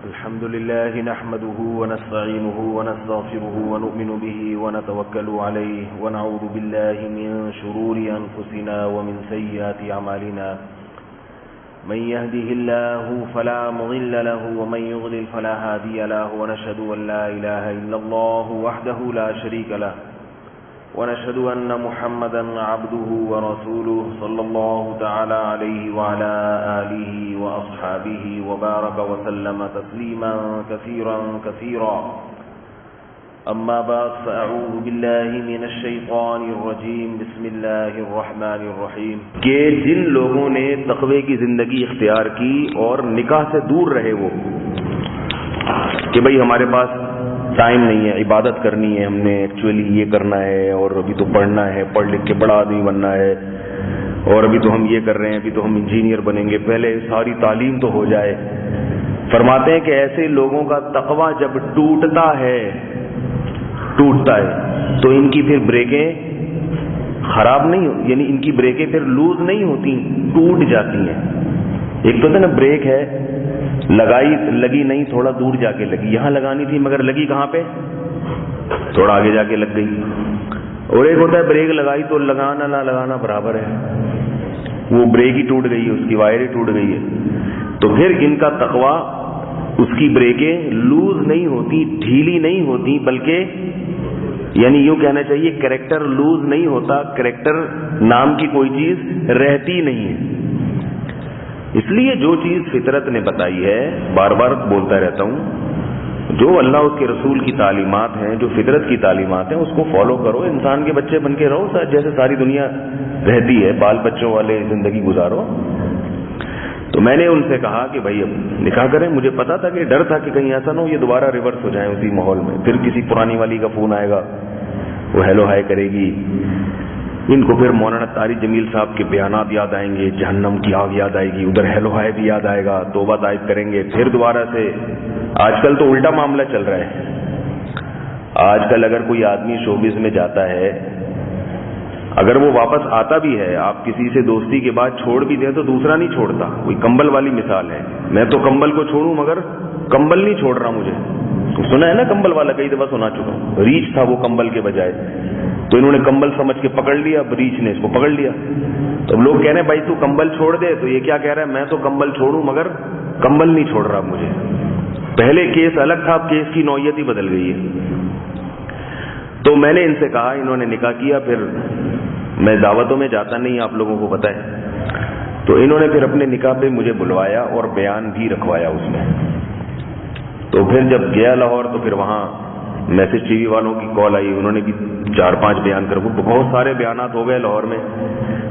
الحمد لله نحمده ونستعينه ونستغفره ونؤمن به ونتوكل عليه ونعوذ بالله من شرور أنفسنا ومن سيئات أعمالنا من يهده الله فلا مضل له ومن يضلل فلا هادي له ونشهد أن لا إله إلا الله وحده لا شريك له ونشهد أن محمدا عبده ورسوله صلى الله تعالى عليه وعلى آله وأصحابه وبارك وسلم تسليما كثيرا كثيرا أما بعد فأعوذ بالله من الشيطان الرجيم بسم الله الرحمن الرحيم کہ جن لوگوں نے تقوی کی زندگی اختیار کی اور نکاح سے دور رہے وہ کہ بھئی ہمارے پاس ٹائم نہیں ہے، عبادت کرنی ہے، ہم نے ایکچولی یہ کرنا ہے اور ابھی تو پڑھنا ہے، پڑھ لکھ کے بڑا آدمی بننا ہے اور ابھی تو ہم یہ کر رہے ہیں، ابھی تو ہم انجینئر بنیں گے، پہلے ساری تعلیم تو ہو جائے۔ فرماتے ہیں کہ ایسے لوگوں کا تقوی جب ٹوٹتا ہے تو ان کی پھر بریکیں خراب نہیں، یعنی ان کی بریکیں پھر لوز نہیں ہوتی، ٹوٹ جاتی ہیں۔ ایک تو نا بریک ہے لگی نہیں، تھوڑا دور جا کے لگی، یہاں لگانی تھی مگر لگی کہاں پہ، تھوڑا آگے جا کے لگ گئی۔ اور ایک ہوتا ہے بریک لگائی تو لگانا نہ لگانا برابر ہے، وہ بریک ہی ٹوٹ گئی ہے، اس کی وائر ہی ٹوٹ گئی ہے۔ تو پھر ان کا تقوی، اس کی بریکیں لوز نہیں ہوتی، ڈھیلی نہیں ہوتی، بلکہ یعنی یوں کہنا چاہیے کریکٹر لوز نہیں ہوتا، کریکٹر نام کی کوئی چیز رہتی نہیں ہے۔ اس لیے جو چیز فطرت نے بتائی ہے، بار بار بولتا رہتا ہوں، جو اللہ اس کے رسول کی تعلیمات ہیں، جو فطرت کی تعلیمات ہیں، اس کو فالو کرو، انسان کے بچے بن کے رہو جیسے ساری دنیا رہتی ہے، بال بچوں والے زندگی گزارو۔ تو میں نے ان سے کہا کہ بھائی اب نکاح کریں۔ مجھے پتا تھا کہ ڈر تھا کہ کہیں ایسا نہ ہو یہ دوبارہ ریورس ہو جائیں اسی ماحول میں، پھر کسی پرانی والی کا فون آئے گا، وہ ہیلو ہائے کرے گی، ان کو پھر مولانا طارق جمیل صاحب کے بیانات یاد آئیں گے، جہنم کی آگ یاد آئے گی، ادھر ہیلو ہائے بھی یاد آئے گا، توبہ طائب کریں گے، پھر دوبارہ سے۔ آج کل تو الٹا معاملہ چل رہا ہے۔ آج کل اگر کوئی آدمی شوبز میں جاتا ہے، اگر وہ واپس آتا بھی ہے، آپ کسی سے دوستی کے بعد چھوڑ بھی دیں تو دوسرا نہیں چھوڑتا۔ کوئی کمبل والی مثال ہے، میں تو کمبل کو چھوڑوں مگر کمبل نہیں چھوڑ رہا مجھے۔ سنا ہے نا کمبل والا، کئی دفعہ سنا چکا ہوں، ریچھ تھا وہ کمبل کے بجائے، تو انہوں نے کمبل سمجھ کے پکڑ لیا، ریچھ نے اس کو پکڑ لیا۔ تو لوگ کہہ رہے ہیں بھائی تو کمبل چھوڑ دے، تو یہ کیا کہہ رہا ہے، میں تو کمبل چھوڑوں مگر کمبل نہیں چھوڑ رہا مجھے۔ پہلے کیس الگ تھا، اب کیس کی نوعیت ہی بدل گئی ہے۔ تو میں نے ان سے کہا، انہوں نے نکاح کیا، پھر میں دعوتوں میں جاتا نہیں، آپ لوگوں کو پتہ ہے، تو انہوں نے پھر اپنے نکاح پہ مجھے بلوایا اور بیان بھی رکھوایا اس میں۔ تو پھر جب گیا لاہور تو پھر وہاں میسج ٹی وی والوں کی کال آئی، انہوں نے بھی 4-5 بیان کر، بہت سارے بیانات ہو گئے لاہور میں۔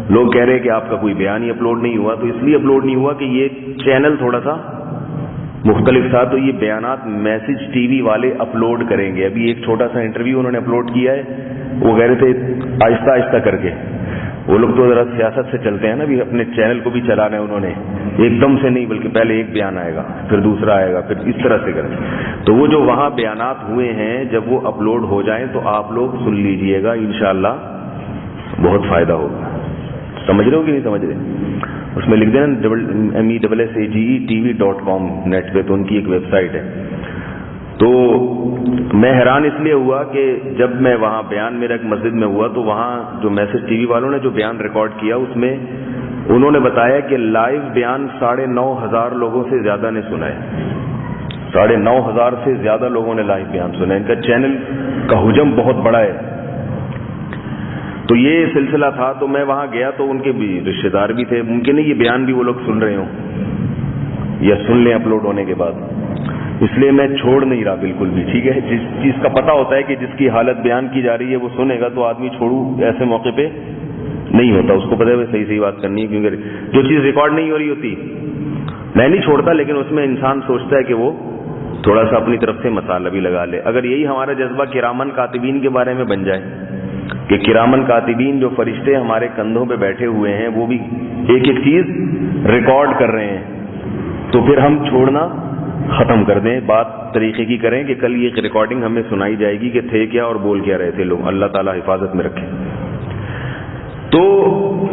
لوگ کہہ رہے کہ آپ کا کوئی بیان ہی اپلوڈ نہیں ہوا، تو اس لیے اپلوڈ نہیں ہوا کہ یہ چینل تھوڑا سا مختلف تھا، تو یہ بیانات میسج ٹی وی والے اپلوڈ کریں گے۔ ابھی ایک چھوٹا سا انٹرویو انہوں نے اپلوڈ کیا ہے، وہ کہہ رہے تھے آہستہ آہستہ کر کے، وہ لوگ تو ذرا سیاست سے چلتے ہیں نا، بھی اپنے چینل کو بھی چلانا ہے انہوں نے، ایک دم سے نہیں بلکہ پہلے ایک بیان آئے گا پھر دوسرا آئے گا، پھر اس طرح سے کریں۔ تو وہ جو وہاں بیانات ہوئے ہیں جب وہ اپلوڈ ہو جائیں تو آپ لوگ سن لیجئے گا، انشاءاللہ بہت فائدہ ہوگا۔ سمجھ رہے ہو کہ نہیں سمجھ رہے؟ اس میں لکھ دینا MESSAGETV.com نیٹ پہ، تو ان کی ایک ویب سائٹ ہے۔ تو میں حیران اس لیے ہوا کہ جب میں وہاں بیان میرا ایک مسجد میں ہوا تو وہاں جو میسج ٹی وی والوں نے جو بیان ریکارڈ کیا اس میں انہوں نے بتایا کہ لائیو بیان 9,500 لوگوں سے زیادہ نے سنا ہے، 9,500 سے زیادہ لوگوں نے لائیو بیان سنا ہے۔ ان کا چینل کا حجم بہت بڑا ہے۔ تو یہ سلسلہ تھا، تو میں وہاں گیا تو ان کے بھی رشتے دار بھی تھے، ممکن ہے یہ بیان بھی وہ لوگ سن رہے ہوں یا سن لیں اپلوڈ ہونے کے بعد، اس لیے میں چھوڑ نہیں رہا بالکل بھی، ٹھیک ہے۔ جس چیز کا پتہ ہوتا ہے کہ جس کی حالت بیان کی جا رہی ہے وہ سنے گا تو آدمی چھوڑو ایسے موقع پہ نہیں ہوتا، اس کو پتہ ہے صحیح صحیح بات کرنی ہے، کیونکہ جو چیز ریکارڈ نہیں ہو رہی ہوتی میں نہیں چھوڑتا، لیکن اس میں انسان سوچتا ہے کہ وہ تھوڑا سا اپنی طرف سے مسالہ بھی لگا لے۔ اگر یہی ہمارا جذبہ کرامن کاتبین کے بارے میں بن جائے کہ کرامن کاتبین جو فرشتے ہمارے کندھوں پہ بیٹھے ہوئے ہیں وہ بھی ایک ایک چیز ریکارڈ کر رہے ہیں، تو پھر ہم چھوڑنا ختم کر دیں، بات طریقے کی کریں کہ کل یہ ریکارڈنگ ہمیں سنائی جائے گی کہ تھے کیا اور بول کیا رہے تھے لوگ۔ اللہ تعالیٰ حفاظت میں رکھے۔ تو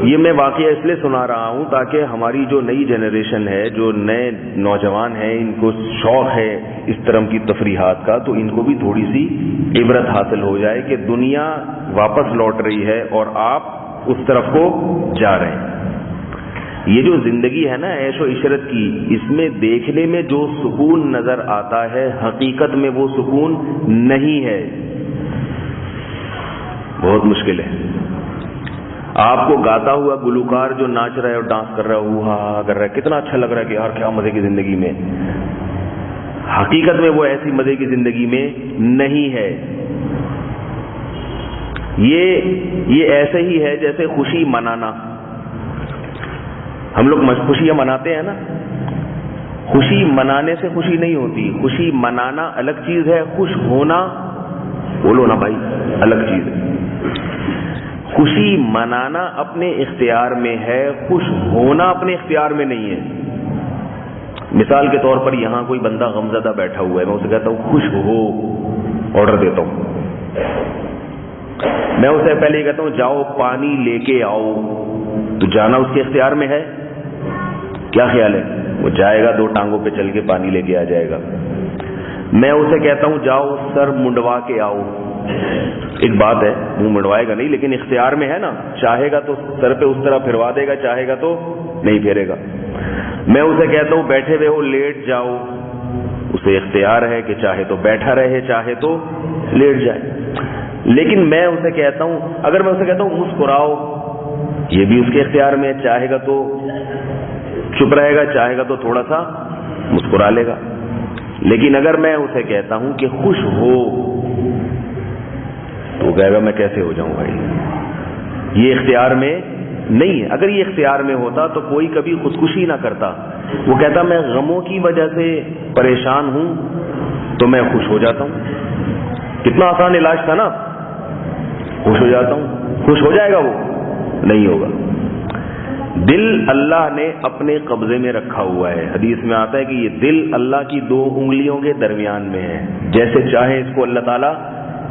یہ میں واقعہ اس لیے سنا رہا ہوں تاکہ ہماری جو نئی جنریشن ہے، جو نئے نوجوان ہیں، ان کو شوق ہے اس طرح کی تفریحات کا، تو ان کو بھی تھوڑی سی عبرت حاصل ہو جائے کہ دنیا واپس لوٹ رہی ہے اور آپ اس طرف کو جا رہے ہیں۔ یہ جو زندگی ہے نا عیش و عشرت کی، اس میں دیکھنے میں جو سکون نظر آتا ہے حقیقت میں وہ سکون نہیں ہے، بہت مشکل ہے۔ آپ کو گاتا ہوا گلوکار جو ناچ رہا ہے اور ڈانس کر رہا ہے، ہوا کر رہا ہے، کتنا اچھا لگ رہا ہے کہ یار کیا مزے کی زندگی میں، حقیقت میں وہ ایسی مزے کی زندگی میں نہیں ہے۔ یہ ایسے ہی ہے جیسے خوشی منانا۔ ہم لوگ خوشیاں مناتے ہیں نا، خوشی منانے سے خوشی نہیں ہوتی، خوشی منانا الگ چیز ہے، خوش ہونا بولو نا بھائی الگ چیز ہے۔ خوشی منانا اپنے اختیار میں ہے، خوش ہونا اپنے اختیار میں نہیں ہے۔ مثال کے طور پر یہاں کوئی بندہ غمزدہ بیٹھا ہوا ہے، میں اسے کہتا ہوں خوش ہو، آرڈر دیتا ہوں، میں اسے پہلے یہ کہتا ہوں جاؤ پانی لے کے آؤ، تو جانا اس کے اختیار میں ہے؟ کیا خیال ہے؟ وہ جائے گا، 2 ٹانگوں پہ چل کے پانی لے کے آ جائے گا۔ میں اسے کہتا ہوں جاؤ سر منڈوا کے آؤ، ایک بات ہے منہ منڈوائے گا نہیں لیکن اختیار میں ہے نا، چاہے گا تو سر پہ اس طرح پھروا دے گا، چاہے گا تو نہیں پھیرے گا۔ میں اسے کہتا ہوں بیٹھے ہوئے ہو لیٹ جاؤ، اسے اختیار ہے کہ چاہے تو بیٹھا رہے چاہے تو لیٹ جائے۔ لیکن میں اسے کہتا ہوں، اگر میں اسے کہتا ہوں مسکراؤ، یہ بھی اس کے اختیار میں ہے، چاہے گا تو چپ رہے گا، چاہے گا تو تھوڑا سا مسکرا لے گا۔ لیکن اگر میں اسے کہتا ہوں کہ خوش ہو، تو وہ کہے گا میں کیسے ہو جاؤں بھائی، یہ اختیار میں نہیں ہے۔ اگر یہ اختیار میں ہوتا تو کوئی کبھی خودکشی نہ کرتا، وہ کہتا میں غموں کی وجہ سے پریشان ہوں تو میں خوش ہو جاتا ہوں، کتنا آسان علاج تھا نا، خوش ہو جاتا ہوں، خوش ہو جائے گا وہ؟ نہیں ہوگا۔ دل اللہ نے اپنے قبضے میں رکھا ہوا ہے، حدیث میں آتا ہے کہ یہ دل اللہ کی 2 انگلیوں کے درمیان میں ہے، جیسے چاہے اس کو اللہ تعالیٰ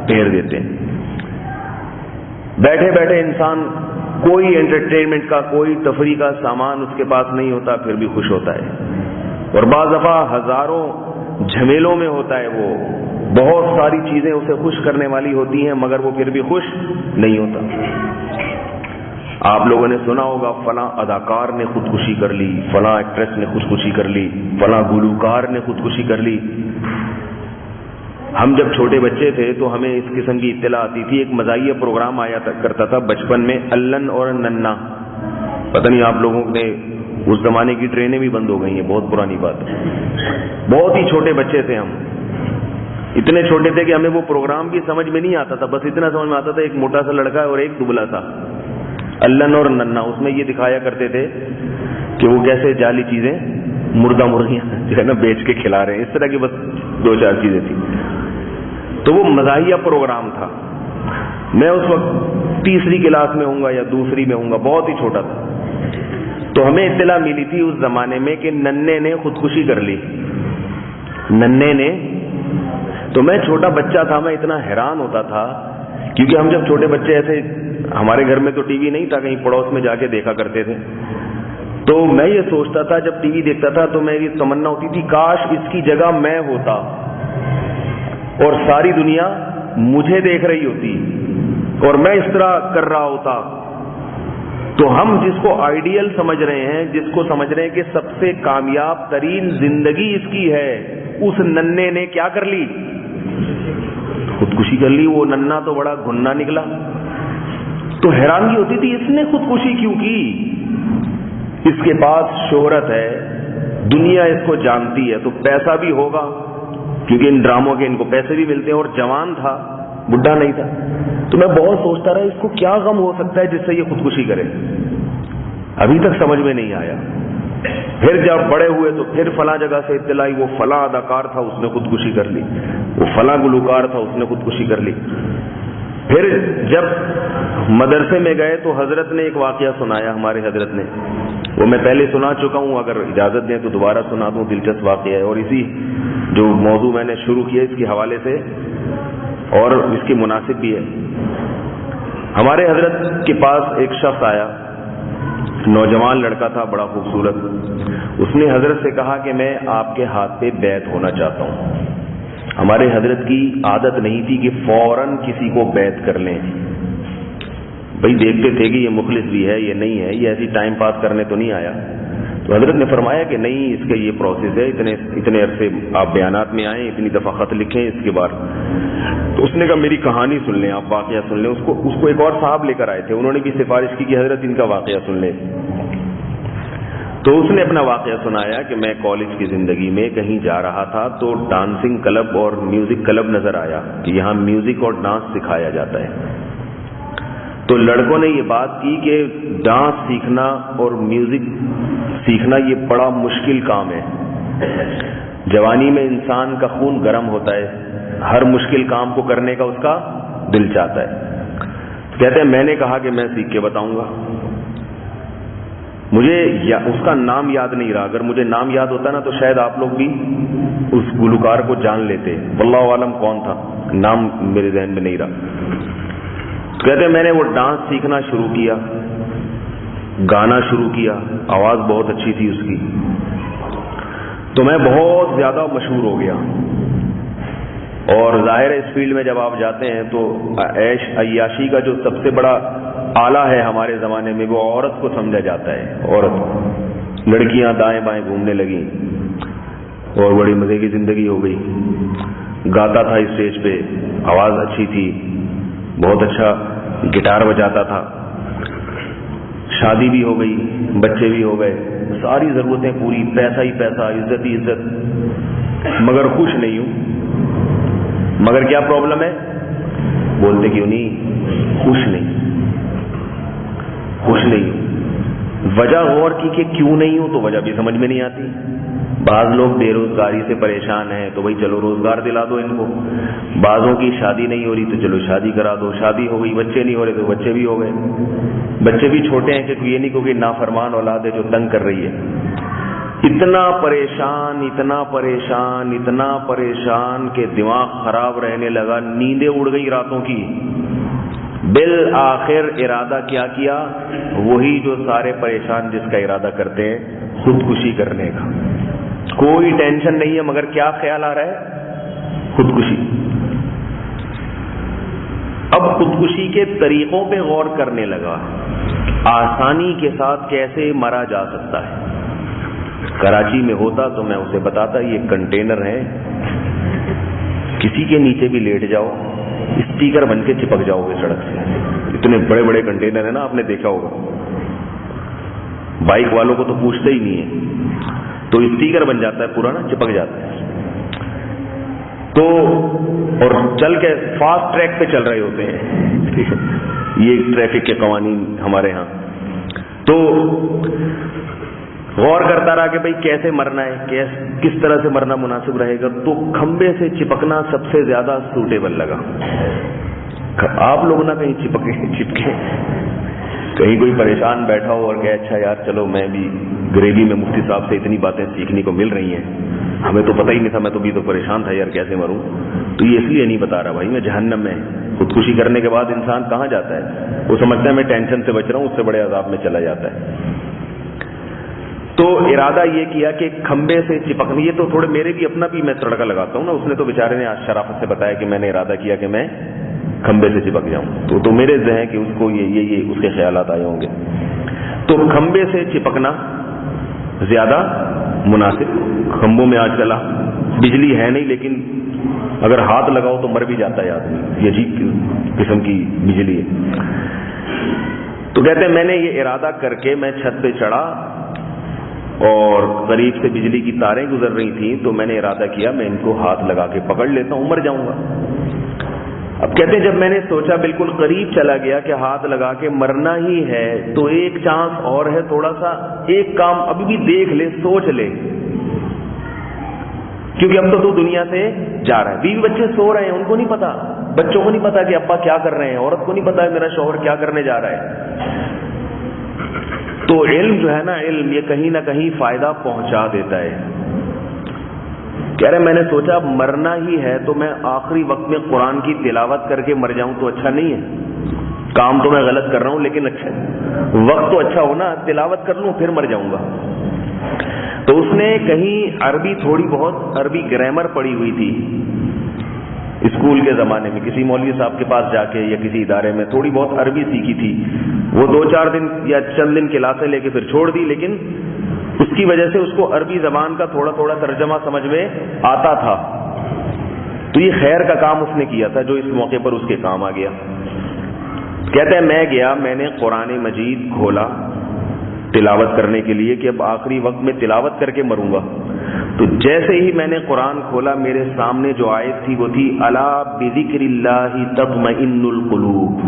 پھیر دیتے ہیں۔ بیٹھے بیٹھے انسان کوئی انٹرٹینمنٹ کا، کوئی تفریح کا سامان اس کے پاس نہیں ہوتا، پھر بھی خوش ہوتا ہے، اور بعض دفعہ ہزاروں جھمیلوں میں ہوتا ہے، وہ بہت ساری چیزیں اسے خوش کرنے والی ہوتی ہیں مگر وہ پھر بھی خوش نہیں ہوتا۔ آپ لوگوں نے سنا ہوگا فلاں اداکار نے خودکشی کر لی، فلاں ایکٹریس نے خودکشی کر لی، فلاں گلوکار نے خودکشی کر لی۔ ہم جب چھوٹے بچے تھے تو ہمیں اس قسم کی اطلاع آتی تھی، ایک مزاحیہ پروگرام آیا کرتا تھا بچپن میں، الن اور ننا، پتہ نہیں آپ لوگوں نے، اس زمانے کی ٹرینیں بھی بند ہو گئی ہیں، بہت پرانی بات ہے، بہت ہی چھوٹے بچے تھے ہم، اتنے چھوٹے تھے کہ ہمیں وہ پروگرام بھی سمجھ میں نہیں آتا تھا، بس اتنا سمجھ میں آتا تھا ایک موٹا سا لڑکا ہے اور ایک دبلا سا، الن اور ننا۔ اس میں یہ دکھایا کرتے تھے کہ وہ کیسے جعلی چیزیں، مردہ مرغیاں جو ہے نا بیچ کے کھلا رہے ہیں، اس طرح کی بس 2-4 چیزیں تھیں۔ تو وہ مزاحیہ پروگرام تھا، میں اس وقت 3ری کلاس میں ہوں گا یا 2ری میں ہوں گا، بہت ہی چھوٹا تھا۔ تو ہمیں اطلاع ملی تھی اس زمانے میں کہ ننے نے خودکشی کر لی، ننے نے۔ تو میں چھوٹا بچہ تھا، میں اتنا حیران ہوتا تھا، کیونکہ ہم جب چھوٹے بچے ایسے، ہمارے گھر میں تو ٹی وی نہیں تھا، کہیں پڑوس میں جا کے دیکھا کرتے تھے، تو میں یہ سوچتا تھا جب ٹی وی دیکھتا تھا تو میری تمنا ہوتی تھی کاش اس کی جگہ میں ہوتا اور ساری دنیا مجھے دیکھ رہی ہوتی اور میں اس طرح کر رہا ہوتا۔ تو ہم جس کو آئیڈیل سمجھ رہے ہیں، جس کو سمجھ رہے ہیں کہ سب سے کامیاب ترین زندگی اس کی ہے، اس ننے نے کیا کر لی؟ خودکشی کر لی۔ وہ ننا تو بڑا گھننا نکلا، تو حیرانگی ہوتی تھی اس نے خودکشی کیوں کی؟ اس کے پاس شہرت ہے، دنیا اس کو جانتی ہے، تو پیسہ بھی ہوگا، کیونکہ ان ڈراموں کے ان کو پیسے بھی ملتے ہیں، اور جوان تھا، بڈھا نہیں تھا۔ تو میں بہت سوچتا رہا اس کو کیا غم ہو سکتا ہے جس سے یہ خودکشی کرے، ابھی تک سمجھ میں نہیں آیا۔ پھر جب بڑے ہوئے تو پھر فلاں جگہ سے اطلاع آئی، وہ فلاں اداکار تھا اس نے خودکشی کر لی، وہ فلاں گلوکار تھا اس نے خودکشی کر لی۔ پھر جب مدرسے میں گئے تو حضرت نے ایک واقعہ سنایا، ہمارے حضرت نے، وہ میں پہلے سنا چکا ہوں، اگر اجازت دیں تو دوبارہ سنا دوں، دلچسپ واقعہ ہے، اور اسی جو موضوع میں نے شروع کیا اس کے حوالے سے اور اس کی مناسب بھی ہے۔ ہمارے حضرت کے پاس ایک شخص آیا، نوجوان لڑکا تھا، بڑا خوبصورت. اس نے حضرت سے کہا کہ میں آپ کے ہاتھ پہ بیعت ہونا چاہتا ہوں. ہمارے حضرت کی عادت نہیں تھی کہ فوراً کسی کو بیعت کر لیں. بھائی دیکھتے تھے کہ یہ مخلص بھی ہے، یہ نہیں ہے، یہ ایسی ٹائم پاس کرنے تو نہیں آیا. تو حضرت نے فرمایا کہ نہیں، اس کا یہ پروسیس ہے، اتنے عرصے آپ بیانات میں آئیں، اتنی دفعہ خط لکھیں اس کے بعد. تو اس نے کہا میری کہانی سن لیں، آپ واقعہ سن لیں. اس کو ایک اور صاحب لے کر آئے تھے، انہوں نے بھی سفارش کی کہ حضرت ان کا واقعہ سن لیں. تو اس نے اپنا واقعہ سنایا کہ میں کالج کی زندگی میں کہیں جا رہا تھا تو ڈانسنگ کلب اور میوزک کلب نظر آیا کہ یہاں میوزک اور ڈانس سکھایا جاتا ہے. تو لڑکوں نے یہ بات کی کہ ڈانس سیکھنا اور میوزک سیکھنا یہ بڑا مشکل کام ہے. جوانی میں انسان کا خون گرم ہوتا ہے، ہر مشکل کام کو کرنے کا اس کا دل چاہتا ہے. کہتے ہیں میں نے کہا کہ میں سیکھ کے بتاؤں گا. مجھے اس کا نام یاد نہیں رہا، اگر مجھے نام یاد ہوتا نا تو شاید آپ لوگ بھی اس گلوکار کو جان لیتے. واللہ عالم کون تھا، نام میرے ذہن میں نہیں رہا. کہتے ہیں میں نے وہ ڈانس سیکھنا شروع کیا، گانا شروع کیا، آواز بہت اچھی تھی اس کی. تو میں بہت زیادہ مشہور ہو گیا. اور ظاہر ہے اس فیلڈ میں جب آپ جاتے ہیں تو عیش عیاشی کا جو سب سے بڑا آلہ ہے ہمارے زمانے میں وہ عورت کو سمجھا جاتا ہے. عورت، لڑکیاں دائیں بائیں گھومنے لگیں اور بڑی مزے کی زندگی ہو گئی. گاتا تھا اسٹیج پہ، آواز اچھی تھی، بہت اچھا گٹار بجاتا تھا. شادی بھی ہو گئی، بچے بھی ہو گئے، ساری ضرورتیں پوری، پیسہ ہی پیسہ، عزت ہی عزت. مگر خوش نہیں ہوں. مگر کیا پرابلم ہے؟ بولتے کیوں نہیں؟ خوش نہیں ہوں. وجہ غور کی کہ کیوں نہیں ہوں تو وجہ بھی سمجھ میں نہیں آتی. بعض لوگ بے روزگاری سے پریشان ہیں تو بھائی چلو روزگار دلا دو ان کو. بعضوں کی شادی نہیں ہو رہی تو چلو شادی کرا دو. شادی ہو گئی، بچے نہیں ہو رہے تو بچے بھی ہو گئے. بچے بھی چھوٹے ہیں کہ یہ نہیں کہ نافرمان اولاد ہے جو تنگ کر رہی ہے. اتنا پریشان اتنا پریشان اتنا پریشان کہ دماغ خراب رہنے لگا، نیندیں اڑ گئی راتوں کی. بالآخر ارادہ کیا کیا؟ وہی جو سارے پریشان جس کا ارادہ کرتے ہیں، خودکشی کرنے کا. کوئی ٹینشن نہیں ہے مگر کیا خیال آ رہا ہے؟ خودکشی. اب خودکشی کے طریقوں پہ غور کرنے لگا، آسانی کے ساتھ کیسے مرا جا سکتا ہے. کراچی میں ہوتا تو میں اسے بتاتا یہ کنٹینر ہے، کسی کے نیچے بھی لیٹ جاؤ، اسٹیکر بن کے چپک جاؤ گے سڑک سے. اتنے بڑے بڑے کنٹینر ہیں نا، آپ نے دیکھا ہوگا. بائک والوں کو تو پوچھتے ہی نہیں ہے، تو اسٹیکر بن جاتا ہے پورا نا، چپک جاتا ہے. تو اور چل کے فاسٹ ٹریک پہ چل رہے ہوتے ہیں. یہ ٹریفک کے قوانین ہمارے ہاں. تو غور کرتا رہا کہ بھئی کیسے مرنا ہے، کس طرح سے مرنا مناسب رہے گا. تو کھمبے سے چپکنا سب سے زیادہ سوٹیبل لگا. آپ لوگ نہ کہیں چپکے، کہیں کوئی پریشان بیٹھا ہو اور کہے اچھا یار چلو میں بھی گریوی میں مفتی صاحب سے اتنی باتیں سیکھنے کو مل رہی ہیں، ہمیں تو پتہ ہی نہیں تھا، میں تو بھی تو پریشان تھا یار کیسے مروں. تو یہ اس لیے نہیں بتا رہا بھائی میں جہنم میں. خودکشی کرنے کے بعد انسان کہاں جاتا ہے؟ وہ سمجھتا ہے میں ٹینشن سے بچ رہا ہوں، اس سے بڑے عذاب میں چلا جاتا ہے. تو ارادہ یہ کیا کہ کھمبے سے چپکنے. یہ تو تھوڑے میرے بھی اپنا بھی میں تڑکا لگاتا ہوں نا. اس نے تو بیچارے نے آج شرافت سے بتایا کہ میں نے ارادہ کیا کہ میں کھمبے سے چپک جاؤں. تو میرے ذہن کہ اس کو یہ اس کے خیالات آئے ہوں گے. تو کھمبے سے چپکنا زیادہ مناسب. کھمبوں میں آج کل بجلی ہے نہیں، لیکن اگر ہاتھ لگاؤ تو مر بھی جاتا ہے آدمی. یہ عجیب قسم کی بجلی ہے. تو کہتے ہیں میں نے یہ ارادہ کر کے میں چھت پہ چڑھا اور قریب سے بجلی کی تاریں گزر رہی تھیں. تو میں نے ارادہ کیا میں ان کو ہاتھ لگا کے پکڑ لیتا ہوں، مر جاؤں گا. اب کہتے ہیں جب میں نے سوچا بالکل قریب چلا گیا کہ ہاتھ لگا کے مرنا ہی ہے، تو ایک چانس اور ہے، تھوڑا سا ایک کام ابھی بھی دیکھ لے، سوچ لے. کیونکہ اب تو دنیا سے جا رہا ہے. بیوی بچے سو رہے ہیں، ان کو نہیں پتا، بچوں کو نہیں پتا کہ ابا کیا کر رہے ہیں، عورت کو نہیں پتا ہے میرا شوہر کیا کرنے جا رہا ہے. تو علم جو ہے نا، علم یہ کہیں نہ کہیں فائدہ پہنچا دیتا ہے. کہہ رہے میں نے سوچا اب مرنا ہی ہے تو میں آخری وقت میں قرآن کی تلاوت کر کے مر جاؤں تو اچھا نہیں ہے. کام تو میں غلط کر رہا ہوں لیکن اچھا وقت تو اچھا ہو نا، تلاوت کر لوں پھر مر جاؤں گا. تو اس نے کہیں عربی تھوڑی بہت عربی گرامر پڑھی ہوئی تھی اسکول کے زمانے میں، کسی مولوی صاحب کے پاس جا کے یا کسی ادارے میں تھوڑی بہت عربی سیکھی تھی. وہ 2-4 دن یا چند دن کلاسیں لے کے پھر چھوڑ دی، لیکن اس کی وجہ سے اس کو عربی زبان کا تھوڑا تھوڑا ترجمہ سمجھ میں آتا تھا. تو یہ خیر کا کام اس نے کیا تھا جو اس موقع پر اس کے کام آ گیا. کہتے ہیں میں گیا، میں نے قرآن مجید کھولا تلاوت کرنے کے لیے کہ اب آخری وقت میں تلاوت کر کے مروں گا. تو جیسے ہی میں نے قرآن کھولا میرے سامنے جو آیت تھی وہ تھی الا بذکر اللہ تطمئن القلوب.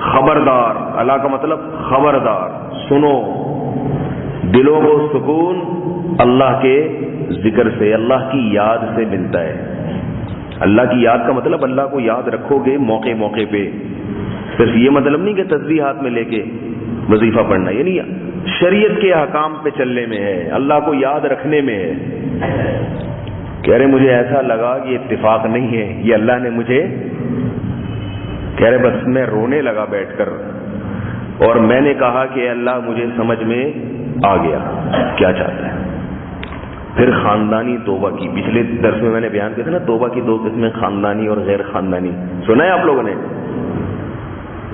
خبردار، اللہ کا مطلب خبردار، سنو، دلوں کو سکون اللہ کے ذکر سے، اللہ کی یاد سے ملتا ہے. اللہ کی یاد کا مطلب اللہ کو یاد رکھو گے موقع موقع پہ. صرف یہ مطلب نہیں کہ تسبیح ہاتھ میں لے کے وظیفہ پڑھنا، یعنی شریعت کے احکام پہ چلنے میں ہے، اللہ کو یاد رکھنے میں ہے. کہہ رہے مجھے ایسا لگا کہ اتفاق نہیں ہے، یہ اللہ نے مجھے، کہہ رہے بس میں رونے لگا بیٹھ کر، اور میں نے کہا کہ اللہ مجھے سمجھ میں آ گیا کیا چاہتا ہے. پھر خاندانی توبہ کی. پچھلے درس میں نے بیان کیا تھا نا توبہ کی 2 قسمیں، خاندانی اور غیر خاندانی. سنا ہے آپ لوگوں نے؟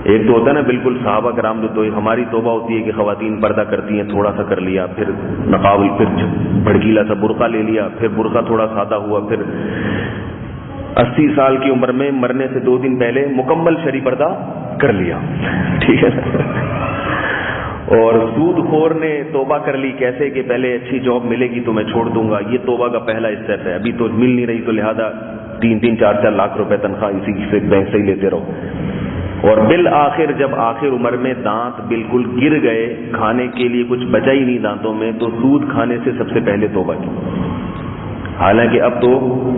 ایک تو ہوتا ہے نا بالکل صحابہ کرام جو، تو ہماری توبہ ہوتی ہے کہ خواتین پردہ کرتی ہیں، تھوڑا سا کر لیا، پھر نقاب، پھر بھڑکیلا سا برقع لے لیا، پھر برقع تھوڑا سادہ ہوا، پھر 80 سال کی عمر میں مرنے سے 2 دن پہلے مکمل شرعی پردہ کر لیا. ٹھیک ہے. اور سود خور نے توبہ کر لی کیسے کہ پہلے اچھی جاب ملے گی تو میں چھوڑ دوں گا، یہ توبہ کا پہلا اسٹیپ ہے. ابھی تو مل نہیں رہی تو لہذا 3-4 لاکھ روپے تنخواہ اسی سے بینک سے ہی لیتے رہو. اور بالآخر جب آخر عمر میں دانت بالکل گر گئے، کھانے کے لیے کچھ بچا ہی نہیں دانتوں میں، تو سود کھانے سے سب سے پہلے توبہ کی. حالانکہ اب تو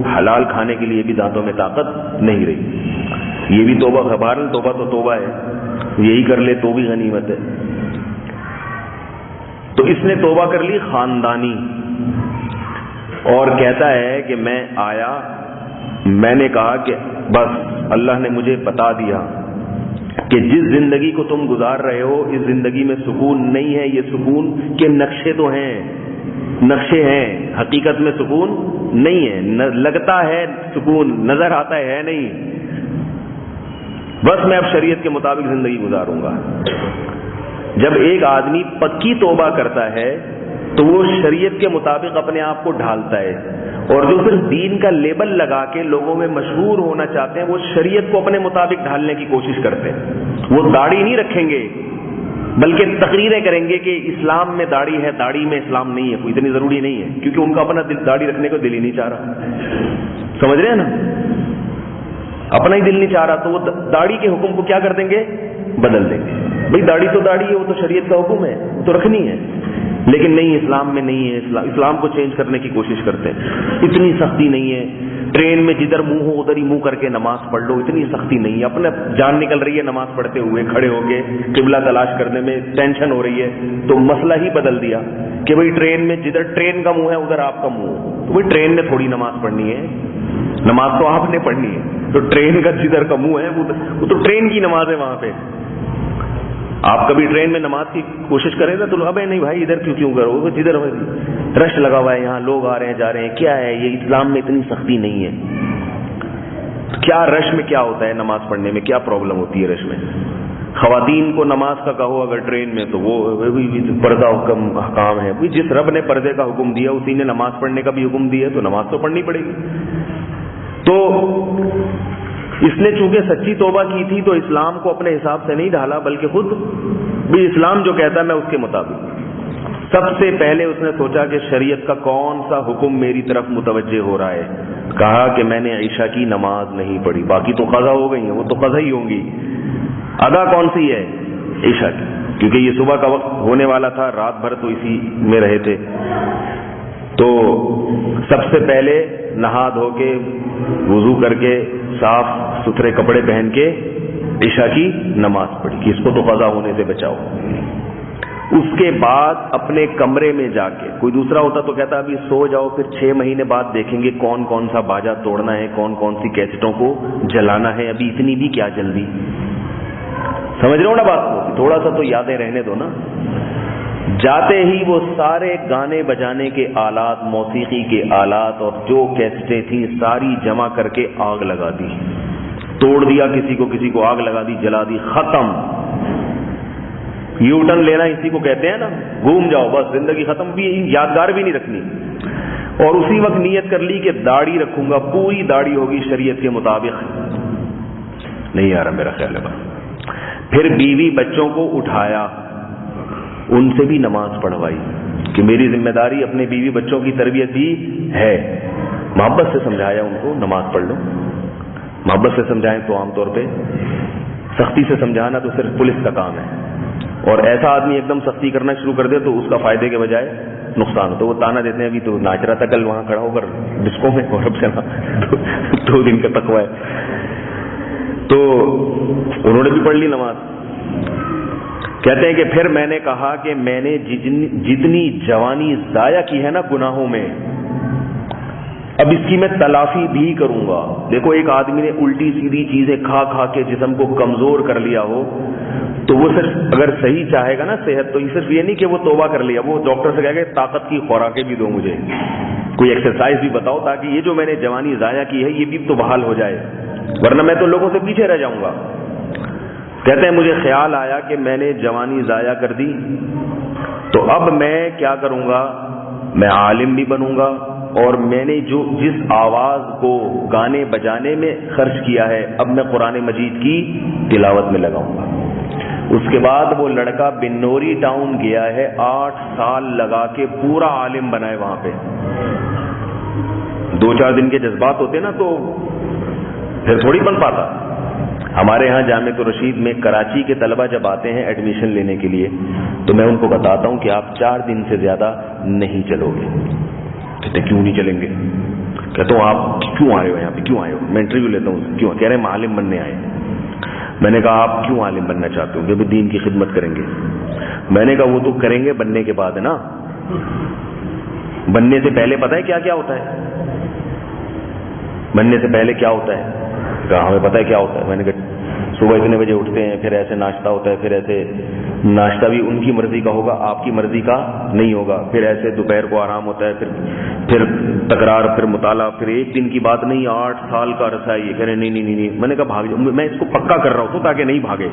حلال کھانے کے لیے بھی دانتوں میں طاقت نہیں رہی. یہ بھی توبہ خبر، توبہ تو توبہ ہے، یہی کر لے تو بھی غنیمت ہے. تو اس نے توبہ کر لی خاندانی، اور کہتا ہے کہ میں آیا، میں نے کہا کہ بس اللہ نے مجھے بتا دیا کہ جس زندگی کو تم گزار رہے ہو اس زندگی میں سکون نہیں ہے. یہ سکون کے نقشے تو ہیں، نقشے ہیں، حقیقت میں سکون نہیں ہے. لگتا ہے سکون، نظر آتا ہے نہیں. بس میں اب شریعت کے مطابق زندگی گزاروں گا. جب ایک آدمی پکی توبہ کرتا ہے تو وہ شریعت کے مطابق اپنے آپ کو ڈھالتا ہے، اور جو صرف دین کا لیبل لگا کے لوگوں میں مشہور ہونا چاہتے ہیں وہ شریعت کو اپنے مطابق ڈھالنے کی کوشش کرتے ہیں. وہ داڑھی نہیں رکھیں گے بلکہ تقریریں کریں گے کہ اسلام میں داڑھی ہے، داڑھی میں اسلام نہیں ہے، کوئی اتنی ضروری نہیں ہے، کیونکہ ان کا اپنا داڑھی رکھنے کو دل ہی نہیں چاہ رہا. سمجھ رہے ہیں نا؟ اپنا ہی دل نہیں چاہ رہا تو وہ داڑھی کے حکم کو کیا کر دیں گے؟ بدل دیں گے. بھئی داڑھی تو داڑھی ہے، وہ تو شریعت کا حکم ہے، وہ تو رکھنی ہے، لیکن نہیں اسلام میں نہیں ہے. اسلام کو چینج کرنے کی کوشش کرتے ہیں. اتنی سختی نہیں ہے، ٹرین میں جدھر منہ ہو ادھر ہی منہ کر کے نماز پڑھ لو، اتنی سختی نہیں ہے. اپنے جان نکل رہی ہے نماز پڑھتے ہوئے، کھڑے ہو کے قبلہ تلاش کرنے میں ٹینشن ہو رہی ہے تو مسئلہ ہی بدل دیا کہ بھئی ٹرین میں جدھر ٹرین کا منہ ہے ادھر آپ کا منہ ہو. تو بھئی ٹرین میں تھوڑی نماز پڑھنی ہے، نماز تو آپ نے پڑھنی ہے. تو ٹرین کا جدھر کا منہ ہے وہ تو ٹرین کی نماز ہے وہاں پہ. آپ کبھی ٹرین میں نماز کی کوشش کریں نا تو ابے نہیں بھائی ادھر کیوں کرو، جدھر رش لگا ہوا ہے یہاں لوگ آ رہے ہیں جا رہے ہیں، کیا ہے یہ اسلام میں اتنی سختی نہیں ہے. کیا رش میں کیا ہوتا ہے نماز پڑھنے میں، کیا پرابلم ہوتی ہے رش میں؟ خواتین کو نماز کا کہو اگر ٹرین میں تو وہ پردہ حکم حکام ہے. جس رب نے پردے کا حکم دیا اسی نے نماز پڑھنے کا بھی حکم دیا تو نماز تو پڑھنی پڑے گی. تو اس نے چونکہ سچی توبہ کی تھی تو اسلام کو اپنے حساب سے نہیں ڈھالا بلکہ خود بھی اسلام جو کہتا ہے میں اس کے مطابق. سب سے پہلے اس نے سوچا کہ شریعت کا کون سا حکم میری طرف متوجہ ہو رہا ہے. کہا کہ میں نے عشاء کی نماز نہیں پڑھی، باقی تو قضا ہو گئی ہیں، وہ تو قضا ہی ہوں گی. ادا کون سی ہے؟ عشاء کی، کیونکہ یہ صبح کا وقت ہونے والا تھا، رات بھر تو اسی میں رہے تھے. تو سب سے پہلے نہا دھو کے وضو کر کے صاف ستھرے کپڑے پہن کے عشاء کی نماز پڑھی کہ اس کو تو قضا ہونے سے بچاؤ. اس کے بعد اپنے کمرے میں جا کے، کوئی دوسرا ہوتا تو کہتا ابھی سو جاؤ پھر 6 مہینے بعد دیکھیں گے کون کون سا باجا توڑنا ہے، کون کون سی کیسٹوں کو جلانا ہے، ابھی اتنی بھی کیا جلدی. سمجھ رہے ہو نا بات کو؟ تھوڑا سا تو یادیں رہنے دو نا. جاتے ہی وہ سارے گانے بجانے کے آلات، موسیقی کے آلات اور جو کیسٹیں تھیں ساری جمع کر کے آگ لگا دی، توڑ دیا، کسی کو آگ لگا دی، جلا دی، ختم. یو ٹرن لینا اسی کو کہتے ہیں نا، گھوم جاؤ بس، زندگی ختم. بھی یادگار بھی نہیں رکھنی. اور اسی وقت نیت کر لی کہ داڑھی رکھوں گا، پوری داڑھی ہوگی شریعت کے مطابق. نہیں آ رہا میرا خیال ہے. پھر بیوی بچوں کو اٹھایا، ان سے بھی نماز پڑھوائی کہ میری ذمہ داری اپنے بیوی بچوں کی تربیت بھی ہے. محبت سے سمجھایا ان کو، نماز پڑھ لو. محبت سے سمجھائیں تو عام طور پہ، سختی سے سمجھانا تو صرف پولیس کا کام ہے. اور ایسا آدمی ایک دم سختی کرنا شروع کر دے تو اس کا فائدے کے بجائے نقصان ہوتا ہے. وہ تانا دیتے ہیں ابھی تو ناچ رہا تھا کل وہاں کھڑا ہو کر ڈسکو میں، اور اب چلا 2 دن کا تقویٰ ہے. تو انہوں نے بھی پڑھ لی نماز. کہتے ہیں کہ پھر میں نے کہا کہ میں نے جتنی جوانی ضائع کی ہے نا گناہوں میں، اب اس کی میں تلافی بھی کروں گا. دیکھو ایک آدمی نے الٹی سیدھی چیزیں کھا کھا کے جسم کو کمزور کر لیا ہو تو وہ صرف اگر صحیح چاہے گا نا صحت، تو صرف یہ نہیں کہ وہ توبہ کر لیا، وہ ڈاکٹر سے کہے گا طاقت کی خوراکیں بھی دو، مجھے کوئی ایکسرسائز بھی بتاؤ تاکہ یہ جو میں نے جوانی ضائع کی ہے یہ بھی تو بحال ہو جائے، ورنہ میں تو لوگوں سے پیچھے رہ جاؤں گا. کہتے ہیں مجھے خیال آیا کہ میں نے جوانی ضائع کر دی، تو اب میں کیا کروں گا، میں عالم بھی بنوں گا، اور میں نے جس آواز کو گانے بجانے میں خرچ کیا ہے اب میں قرآن مجید کی تلاوت میں لگاؤں گا. اس کے بعد وہ لڑکا بنوری ٹاؤن گیا ہے، 8 سال لگا کے پورا عالم بنا ہے وہاں پہ. 2-4 دن کے جذبات ہوتے نا تو پھر تھوڑی بن پاتا. ہمارے ہاں جامعۃ الرشید میں کراچی کے طلبہ جب آتے ہیں ایڈمیشن لینے کے لیے تو میں ان کو بتاتا ہوں کہ آپ 4 دن سے زیادہ نہیں چلو گے. کہتے کیوں نہیں چلیں گے؟ کہتا ہوں آپ کیوں آئے ہو یہاں پہ، کیوں آئے ہو؟ میں انٹرویو لیتا ہوں، کیوں؟ کہہ رہے ہیں ہم عالم بننے آئے. میں نے کہا آپ کیوں عالم بننا چاہتے ہو؟ کہ دین کی خدمت کریں گے. میں نے کہا وہ تو کریں گے بننے کے بعد ہے نا، بننے سے پہلے پتہ ہے کیا کیا ہوتا ہے؟ بننے سے پہلے کیا ہوتا ہے؟ کہا ہمیں پتہ ہے کیا ہوتا ہے. میں نے کہا صبح اتنے بجے اٹھتے ہیں، پھر ایسے ناشتہ ہوتا ہے، پھر ایسے ناشتہ بھی ان کی مرضی کا ہوگا، آپ کی مرضی کا نہیں ہوگا، پھر ایسے دوپہر کو آرام ہوتا ہے، پھر تکرار، پھر مطالعہ، پھر ایک دن کی بات نہیں، 8 سال کا عرصہ ہے یہ. کہہ رہے نہیں. میں نے کہا بھاگ جاؤ. میں اس کو پکا کر رہا ہوں تاکہ نہیں بھاگے.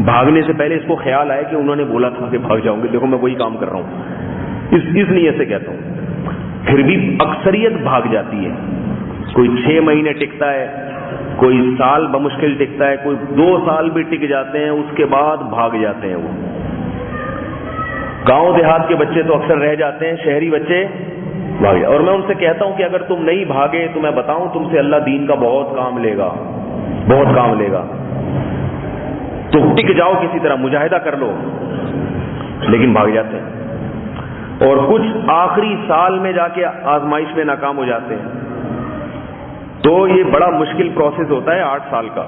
بھاگنے سے پہلے اس کو خیال آئے کہ انہوں نے بولا تھا کہ بھاگ جاؤں گے، دیکھو میں وہی کام کر رہا ہوں. اس نیت سے کہتا ہوں. پھر بھی اکثریت بھاگ جاتی ہے. کوئی 6 مہینے ٹکتا ہے، کوئی سال بمشکل ٹکتا ہے، کوئی 2 سال بھی ٹک جاتے ہیں، اس کے بعد بھاگ جاتے ہیں. وہ گاؤں دیہات کے بچے تو اکثر رہ جاتے ہیں، شہری بچے بھاگ جاتے. اور میں ان سے کہتا ہوں کہ اگر تم نہیں بھاگے تو میں بتاؤں تم سے اللہ دین کا بہت کام لے گا، بہت کام لے گا. تو ٹک جاؤ، کسی طرح مجاہدہ کر لو. لیکن بھاگ جاتے ہیں، اور کچھ آخری سال میں جا کے آزمائش میں ناکام ہو جاتے ہیں. تو یہ بڑا مشکل پروسیس ہوتا ہے 8 سال کا.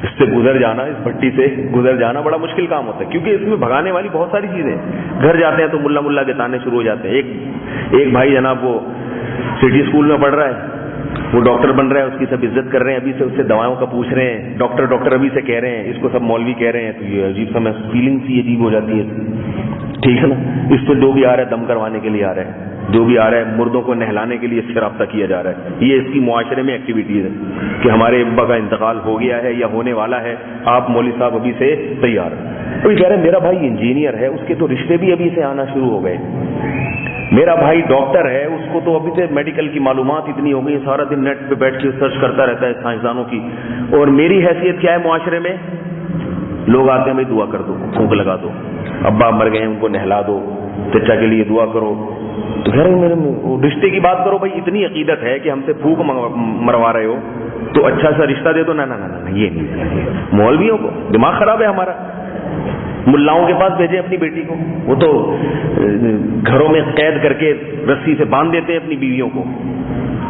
اس سے گزر جانا، اس بھٹی سے گزر جانا بڑا مشکل کام ہوتا ہے، کیونکہ اس میں بھگانے والی بہت ساری چیزیں. گھر جاتے ہیں تو ملا کے تانے شروع ہو جاتے ہیں. ایک بھائی جناب وہ سٹی اسکول میں پڑھ رہا ہے، وہ ڈاکٹر بن رہا ہے، اس کی سب عزت کر رہے ہیں، ابھی سے اس سے دوائوں کا پوچھ رہے ہیں، ڈاکٹر ابھی سے کہہ رہے ہیں، اس کو سب مولوی کہہ رہے ہیں. تو یہ عجیب سا میں فیلنگ سی عجیب ہو جاتی ہے. ٹھیک ہے نا. اس سے جو بھی آ رہا ہے دم کروانے کے لیے آ رہا ہے، جو بھی آ رہا ہے مردوں کو نہلانے کے لیے اس سے رابطہ کیا جا رہا ہے. یہ اس کی معاشرے میں ایکٹیویٹیز ہے کہ ہمارے ابا کا انتقال ہو گیا ہے یا ہونے والا ہے، آپ مولوی صاحب ابھی سے تیار. ابھی کہہ رہے ہیں میرا بھائی انجینئر ہے، اس کے تو رشتے بھی ابھی سے آنا شروع ہو گئے. میرا بھائی ڈاکٹر ہے، اس کو تو ابھی سے میڈیکل کی معلومات اتنی ہو گئی، سارا دن نیٹ پہ بیٹھ کے سرچ کرتا رہتا ہے سائنسدانوں کی. اور میری حیثیت کیا ہے معاشرے میں؟ لوگ آتے ہیں بھائی دعا کر دو، پھونک لگا دو، ابا مر گئے ہیں ان کو نہلا دو، چچا کے لیے دعا کرو. تو کہہ رہے ہیں میرے رشتے کی بات کرو بھائی، اتنی عقیدت ہے کہ ہم سے پھونک مروا رہے ہو تو اچھا سا رشتہ دے دو. نہ یہ نہیں. مولویوں کو دماغ خراب ہے ہمارا. ملاؤں کے پاس بھیجیں اپنی بیٹی کو، وہ تو گھروں میں قید کر کے رسی سے باندھ دیتے ہیں اپنی بیویوں کو،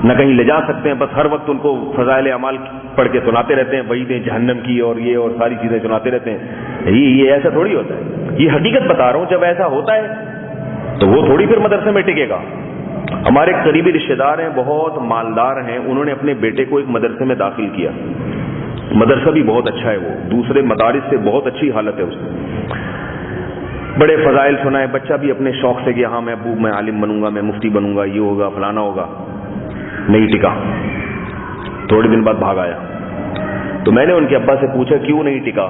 نہ کہیں لے جا سکتے ہیں، بس ہر وقت ان کو فضائل اعمال پڑھ کے سناتے رہتے ہیں، وہی جہنم کی اور یہ اور ساری چیزیں سناتے رہتے ہیں. یہ ایسا تھوڑی ہوتا ہے. یہ حقیقت بتا رہا ہوں. جب ایسا ہوتا ہے تو وہ تھوڑی پھر مدرسے میں ٹکے گا. ہمارے قریبی رشتے دار ہیں، بہت مالدار ہیں، انہوں نے اپنے بیٹے کو ایک مدرسے میں داخل کیا. مدرسہ بھی بہت اچھا ہے، وہ دوسرے مدارس سے بہت اچھی حالت ہے اس میں، بڑے فضائل سنائے، بچہ بھی اپنے شوق سے کہ ہاں میں ابو میں عالم بنوں گا، میں مفتی بنوں گا، یہ ہوگا فلانا ہوگا، نہیں ٹکا، تھوڑے دن بعد بھاگ آیا۔ تو میں نے ان کے ابا سے پوچھا کیوں نہیں ٹکا؟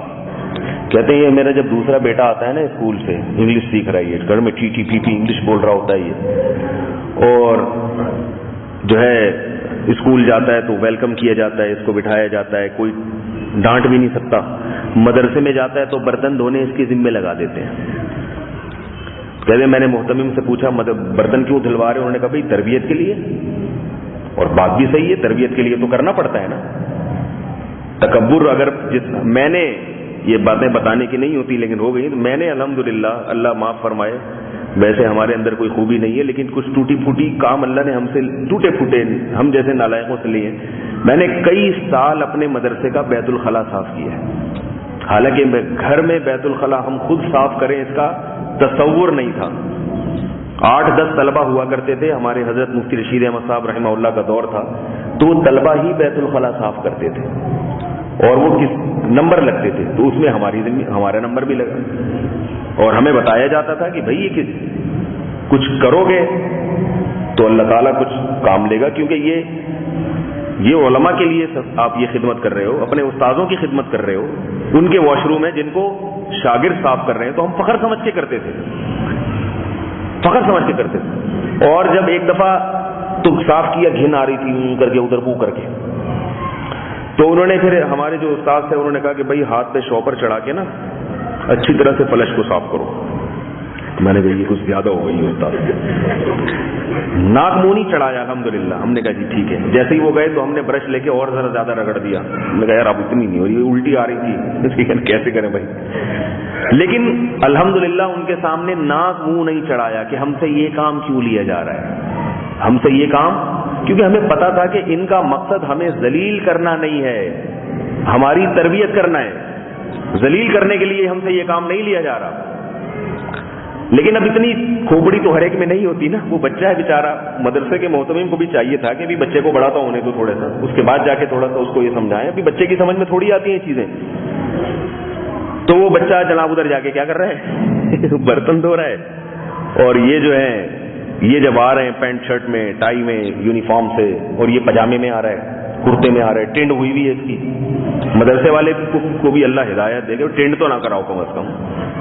کہتے ہیں یہ میرا جب دوسرا بیٹا آتا ہے نا اسکول سے، انگلش سیکھ رہا ہے، یہ گھر میں ٹی ٹی پی پی انگلش بول رہا ہوتا ہے یہ، اور جو ہے اسکول جاتا ہے تو ویلکم کیا جاتا ہے، اس کو بٹھایا جاتا ہے، کوئی ڈانٹ بھی نہیں سکتا، مدرسے میں جاتا ہے تو برتن دھونے اس کے ذمے لگا دیتے ہیں۔ کہتے ہیں میں نے محتمم سے پوچھا برتن کیوں دھلوا رہے؟ انہوں نے کہا بھائی تربیت کے لیے، اور بات بھی صحیح ہے، تربیت کے لیے تو کرنا پڑتا ہے نا۔ تکبر اگر میں نے یہ باتیں بتانے کی نہیں ہوتی لیکن ہو گئی، تو میں نے الحمدللہ، اللہ معاف فرمائے، ویسے ہمارے اندر کوئی خوبی نہیں ہے لیکن کچھ ٹوٹی پھوٹی کام اللہ نے ہم سے ٹوٹے پھوٹے ہم جیسے نالائقوں سے لیے۔ میں نے کئی سال اپنے مدرسے کا بیت الخلا صاف کیا ہے، حالانکہ گھر میں بیت الخلا ہم خود صاف کریں اس کا تصور نہیں تھا۔ 8-10 طلبہ ہوا کرتے تھے، ہمارے حضرت مفتی رشید احمد صاحب رحمہ اللہ کا دور تھا، تو وہ طلبہ ہی بیت الخلا صاف کرتے تھے، اور وہ کس نمبر لگتے تھے تو اس میں ہمارا نمبر بھی لگا، اور ہمیں بتایا جاتا تھا کہ بھائی یہ کچھ کرو گے تو اللہ تعالیٰ کچھ کام لے گا، کیونکہ یہ علماء کے لیے آپ یہ خدمت کر رہے ہو، اپنے استاذوں کی خدمت کر رہے ہو، ان کے واش روم ہے جن کو شاگرد صاف کر رہے ہیں، تو ہم فخر سمجھ کے کرتے تھے، فخر سمجھ کے کرتے تھے۔ اور جب ایک دفعہ تو صاف کیا، گھن آ رہی تھی کر کے ادھر بو کر کے، تو انہوں نے پھر ہمارے جو استاد تھے انہوں نے کہا کہ بھائی ہاتھ پہ شاپر چڑھا کے نا اچھی طرح سے فلش کو صاف کرو۔ میں نے کہا یہ کچھ زیادہ ہو گئی استاد، ناک منہ نہیں چڑھایا الحمدللہ۔ ہم نے کہا جی ٹھیک ہے، جیسے ہی وہ گئے تو ہم نے برش لے کے اور ذرا زیادہ رگڑ دیا۔ ہم نے کہا یار اب اتنی نہیں ہو رہی، الٹی آ رہی تھی، اس کی کیسے کریں بھائی، لیکن الحمدللہ ان کے سامنے ناک منہ نہیں چڑھایا کہ ہم سے یہ کام کیوں لیا جا رہا ہے، ہم سے یہ کام، کیونکہ ہمیں پتا تھا کہ ان کا مقصد ہمیں ذلیل کرنا نہیں ہے، ہماری تربیت کرنا ہے، ذلیل کرنے کے لیے ہم سے یہ کام نہیں لیا جا رہا۔ لیکن اب اتنی کھوپڑی تو ہر ایک میں نہیں ہوتی نا، وہ بچہ ہے بیچارہ، مدرسے کے محتمم کو بھی چاہیے تھا کہ بھی بچے کو بڑا تو ہونے دو تھوڑا سا، اس کے بعد جا کے تھوڑا سا اس کو یہ سمجھائیں، ابھی بچے کی سمجھ میں تھوڑی آتی ہیں چیزیں۔ تو وہ بچہ جناب ادھر جا کے کیا کر رہا ہے برتن دھو رہا ہے، اور یہ جو ہے یہ جب آ رہے ہیں پینٹ شرٹ میں، ٹائی میں، یونیفارم سے، اور یہ پجامے میں آ رہا ہے، کرتے میں آ رہا ہے، ٹینڈ ہوئی بھی ہے اس کی۔ مدرسے والے کو بھی اللہ ہدایت دے گا، ٹینڈ تو نہ کراؤ کم از کم،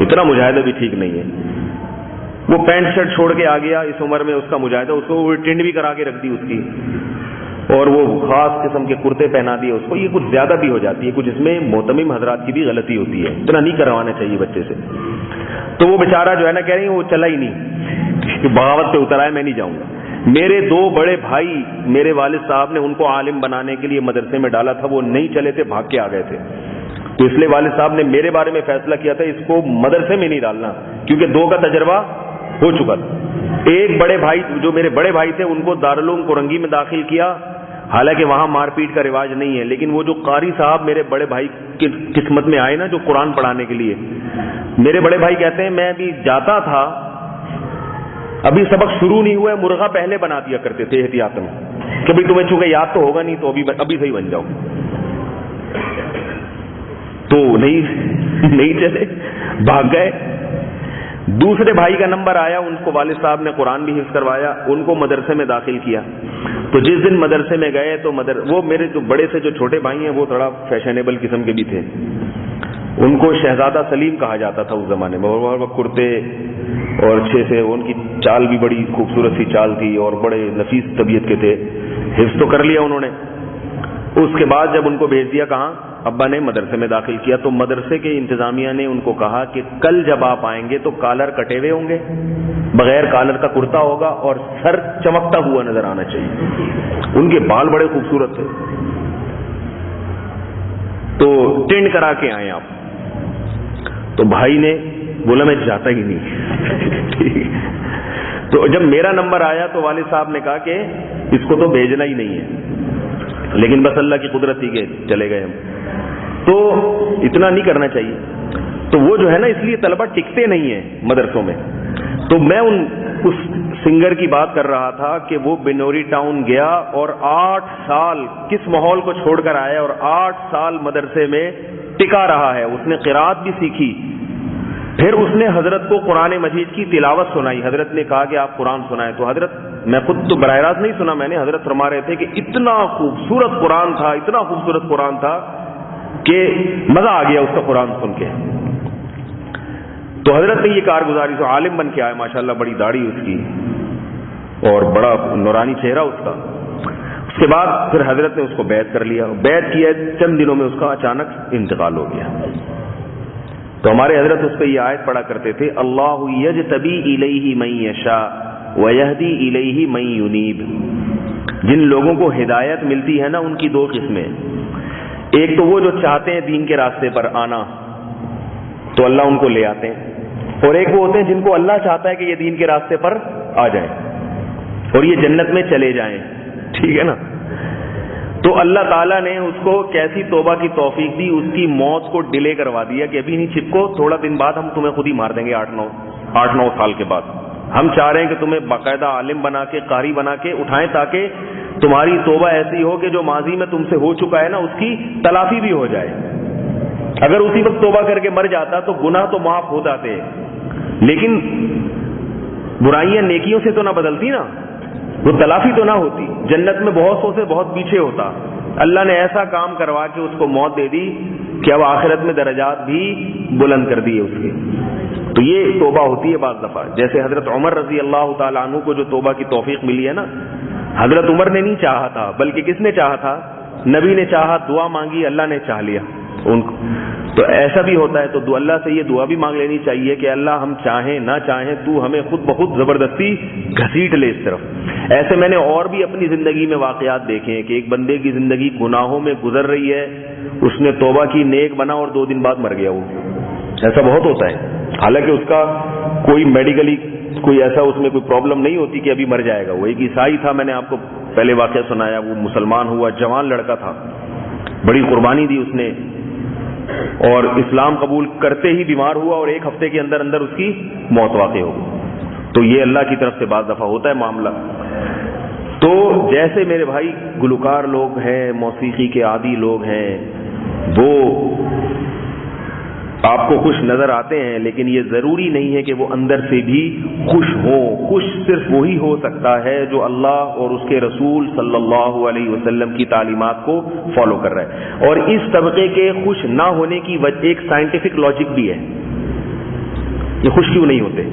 اتنا مجاہدہ بھی ٹھیک نہیں ہے۔ وہ پینٹ شرٹ چھوڑ کے آ گیا اس عمر میں، اس کا مجاہدہ، اس کو ٹینڈ بھی کرا کے رکھ دی اس کی، اور وہ خاص قسم کے کرتے پہنا دیے اس کو، یہ کچھ زیادہ بھی ہو جاتی ہے، کچھ اس میں محتمم حضرات کی بھی غلطی ہوتی ہے، اتنا نہیں کروانا چاہیے بچے سے۔ تو وہ بیچارہ جو ہے نا کہہ رہی وہ چلا ہی نہیں، بغاوت پہ اتر آئے، میں نہیں جاؤں گا۔ میرے 2 بڑے بھائی میرے والد صاحب نے ان کو عالم بنانے کے لیے مدرسے میں ڈالا تھا، وہ نہیں چلے تھے، بھاگ کے آ گئے تھے، تو اس لیے والد صاحب نے میرے بارے میں فیصلہ کیا تھا اس کو مدرسے میں نہیں ڈالنا، کیونکہ 2 کا تجربہ ہو چکا تھا۔ ایک بڑے بھائی جو میرے بڑے بھائی تھے ان کو دارالعلوم کورنگی میں داخل کیا، حالانکہ وہاں مار پیٹ کا رواج نہیں ہے، لیکن وہ جو قاری صاحب میرے بڑے بھائی کی قسمت میں آئے نا جو قرآن پڑھانے کے لیے، میرے بڑے بھائی کہتے ہیں میں بھی جاتا تھا، ابھی سبق شروع نہیں ہوا ہے، مرغا پہلے بنا دیا کرتے تھے احتیاطاً کہ بھائی تمہیں چونکہ یاد تو ہوگا نہیں تو ابھی صحیح بن جاؤ، تو نہیں چلے، بھاگ گئے۔ دوسرے بھائی کا نمبر آیا، ان کو والد صاحب نے قرآن بھی حفظ کروایا، ان کو مدرسے میں داخل کیا۔ تو جس دن مدرسے میں گئے تو وہ میرے جو بڑے سے جو چھوٹے بھائی ہیں وہ تھوڑا فیشنیبل قسم کے بھی تھے، ان کو شہزادہ سلیم کہا جاتا تھا اس زمانے میں، اور کرتے اور اچھے سے، ان کی چال بھی بڑی خوبصورت سی چال تھی اور بڑے نفیس طبیعت کے تھے، حفظ تو کر لیا انہوں نے۔ اس کے بعد جب ان کو بھیج دیا کہاں، ابا نے مدرسے میں داخل کیا، تو مدرسے کے انتظامیہ نے ان کو کہا کہ کل جب آپ آئیں گے تو کالر کٹے ہوئے ہوں گے، بغیر کالر کا کرتا ہوگا اور سر چمکتا ہوا نظر آنا چاہیے۔ ان کے بال بڑے خوبصورت تھے، تو ٹینڈ کرا کے آئے آپ۔ تو بھائی نے بولا میں جاتا ہی نہیں تو جب میرا نمبر آیا تو والد صاحب نے کہا کہ اس کو تو بھیجنا ہی نہیں ہے، لیکن بس اللہ کی قدرت تھی کہ چلے گئے ہم، تو اتنا نہیں کرنا چاہیے۔ تو وہ جو ہے نا، اس لیے طلبہ ٹکتے نہیں ہیں مدرسوں میں۔ تو میں اس سنگر کی بات کر رہا تھا کہ وہ بنوری ٹاؤن گیا اور 8 سال کس ماحول کو چھوڑ کر آیا اور 8 سال مدرسے میں ٹکا رہا ہے. اس نے قرات بھی سیکھی, پھر اس نے حضرت کو قرآن مجید کی تلاوت سنائی. حضرت نے کہا کہ آپ قرآن سنائیں, تو حضرت, میں خود تو براہ راست نہیں سنا میں نے, حضرت فرما رہے تھے کہ اتنا خوبصورت قرآن تھا, اتنا خوبصورت قرآن تھا کہ مزہ آ گیا اس کا قرآن سن کے. تو حضرت نے یہ کارگزاری سے عالم بن کے آئے ماشاءاللہ, بڑی داڑھی اس کی اور بڑا نورانی چہرہ اس کا. اس کے بعد پھر حضرت نے اس کو بیعت کر لیا, بیعت کیا, چند دنوں میں اس کا اچانک انتقال ہو گیا. تو ہمارے حضرت اس پہ یہ آیت پڑھا کرتے تھے, اللہ یجتبی الیہ من یشاء ویہدی الیہ من ینیب. جن لوگوں کو ہدایت ملتی ہے نا, ان کی 2 قسمیں, ایک تو وہ جو چاہتے ہیں دین کے راستے پر آنا تو اللہ ان کو لے آتے ہیں, اور ایک وہ ہوتے ہیں جن کو اللہ چاہتا ہے کہ یہ دین کے راستے پر آ جائیں اور یہ جنت میں چلے جائیں. ٹھیک ہے نا. تو اللہ تعالیٰ نے اس کو کیسی توبہ کی توفیق دی, اس کی موت کو ڈیلے کروا دیا کہ ابھی نہیں چھپکو, تھوڑا دن بعد ہم تمہیں خود ہی مار دیں گے, 8-9 سال کے بعد. ہم چاہ رہے ہیں کہ تمہیں باقاعدہ عالم بنا کے, قاری بنا کے اٹھائیں تاکہ تمہاری توبہ ایسی ہو کہ جو ماضی میں تم سے ہو چکا ہے نا اس کی تلافی بھی ہو جائے. اگر اسی وقت توبہ کر کے مر جاتا تو گناہ تو معاف ہو جاتے, لیکن برائیاں نیکیوں سے تو نہ بدلتی نا, وہ تلافی تو نہ ہوتی. جنت میں بہت سو سے بہت پیچھے ہوتا. اللہ نے ایسا کام کروا کے اس کو موت دے دی کہ اب آخرت میں درجات بھی بلند کر دیے اس کے. تو یہ توبہ ہوتی ہے بعض دفعہ. جیسے حضرت عمر رضی اللہ تعالیٰ عنہ کو جو توبہ کی توفیق ملی ہے نا, حضرت عمر نے نہیں چاہا تھا, بلکہ کس نے چاہا تھا؟ نبی نے چاہا, دعا مانگی, اللہ نے چاہ لیا ان کو. تو ایسا بھی ہوتا ہے, تو اللہ سے یہ دعا بھی مانگ لینی چاہیے کہ اللہ ہم چاہیں نہ چاہیں تو ہمیں خود بخود زبردستی گھسیٹ لے اس طرف. ایسے میں نے اور بھی اپنی زندگی میں واقعات دیکھے ہیں کہ ایک بندے کی زندگی گناہوں میں گزر رہی ہے, اس نے توبہ کی, نیک بنا اور 2 دن بعد مر گیا. وہ ایسا بہت ہوتا ہے, حالانکہ اس کا کوئی میڈیکلی کوئی ایسا اس میں کوئی پرابلم نہیں ہوتی کہ ابھی مر جائے گا. وہ ایک عیسائی تھا, میں نے آپ کو پہلے واقعہ سنایا, وہ مسلمان ہوا, جوان لڑکا تھا, بڑی قربانی دی اس نے, اور اسلام قبول کرتے ہی بیمار ہوا اور 1 ہفتے کے اندر اندر اس کی موت واقع ہو گئی. تو یہ اللہ کی طرف سے بعض دفعہ ہوتا ہے معاملہ. تو جیسے میرے بھائی گلوکار لوگ ہیں, موسیقی کے عادی لوگ ہیں, وہ آپ کو خوش نظر آتے ہیں, لیکن یہ ضروری نہیں ہے کہ وہ اندر سے بھی خوش ہوں. خوش صرف وہی ہو سکتا ہے جو اللہ اور اس کے رسول صلی اللہ علیہ وسلم کی تعلیمات کو فالو کر رہا ہے. اور اس طبقے کے خوش نہ ہونے کی وجہ ایک سائنٹیفک لاجک بھی ہے. یہ خوش کیوں نہیں ہوتے؟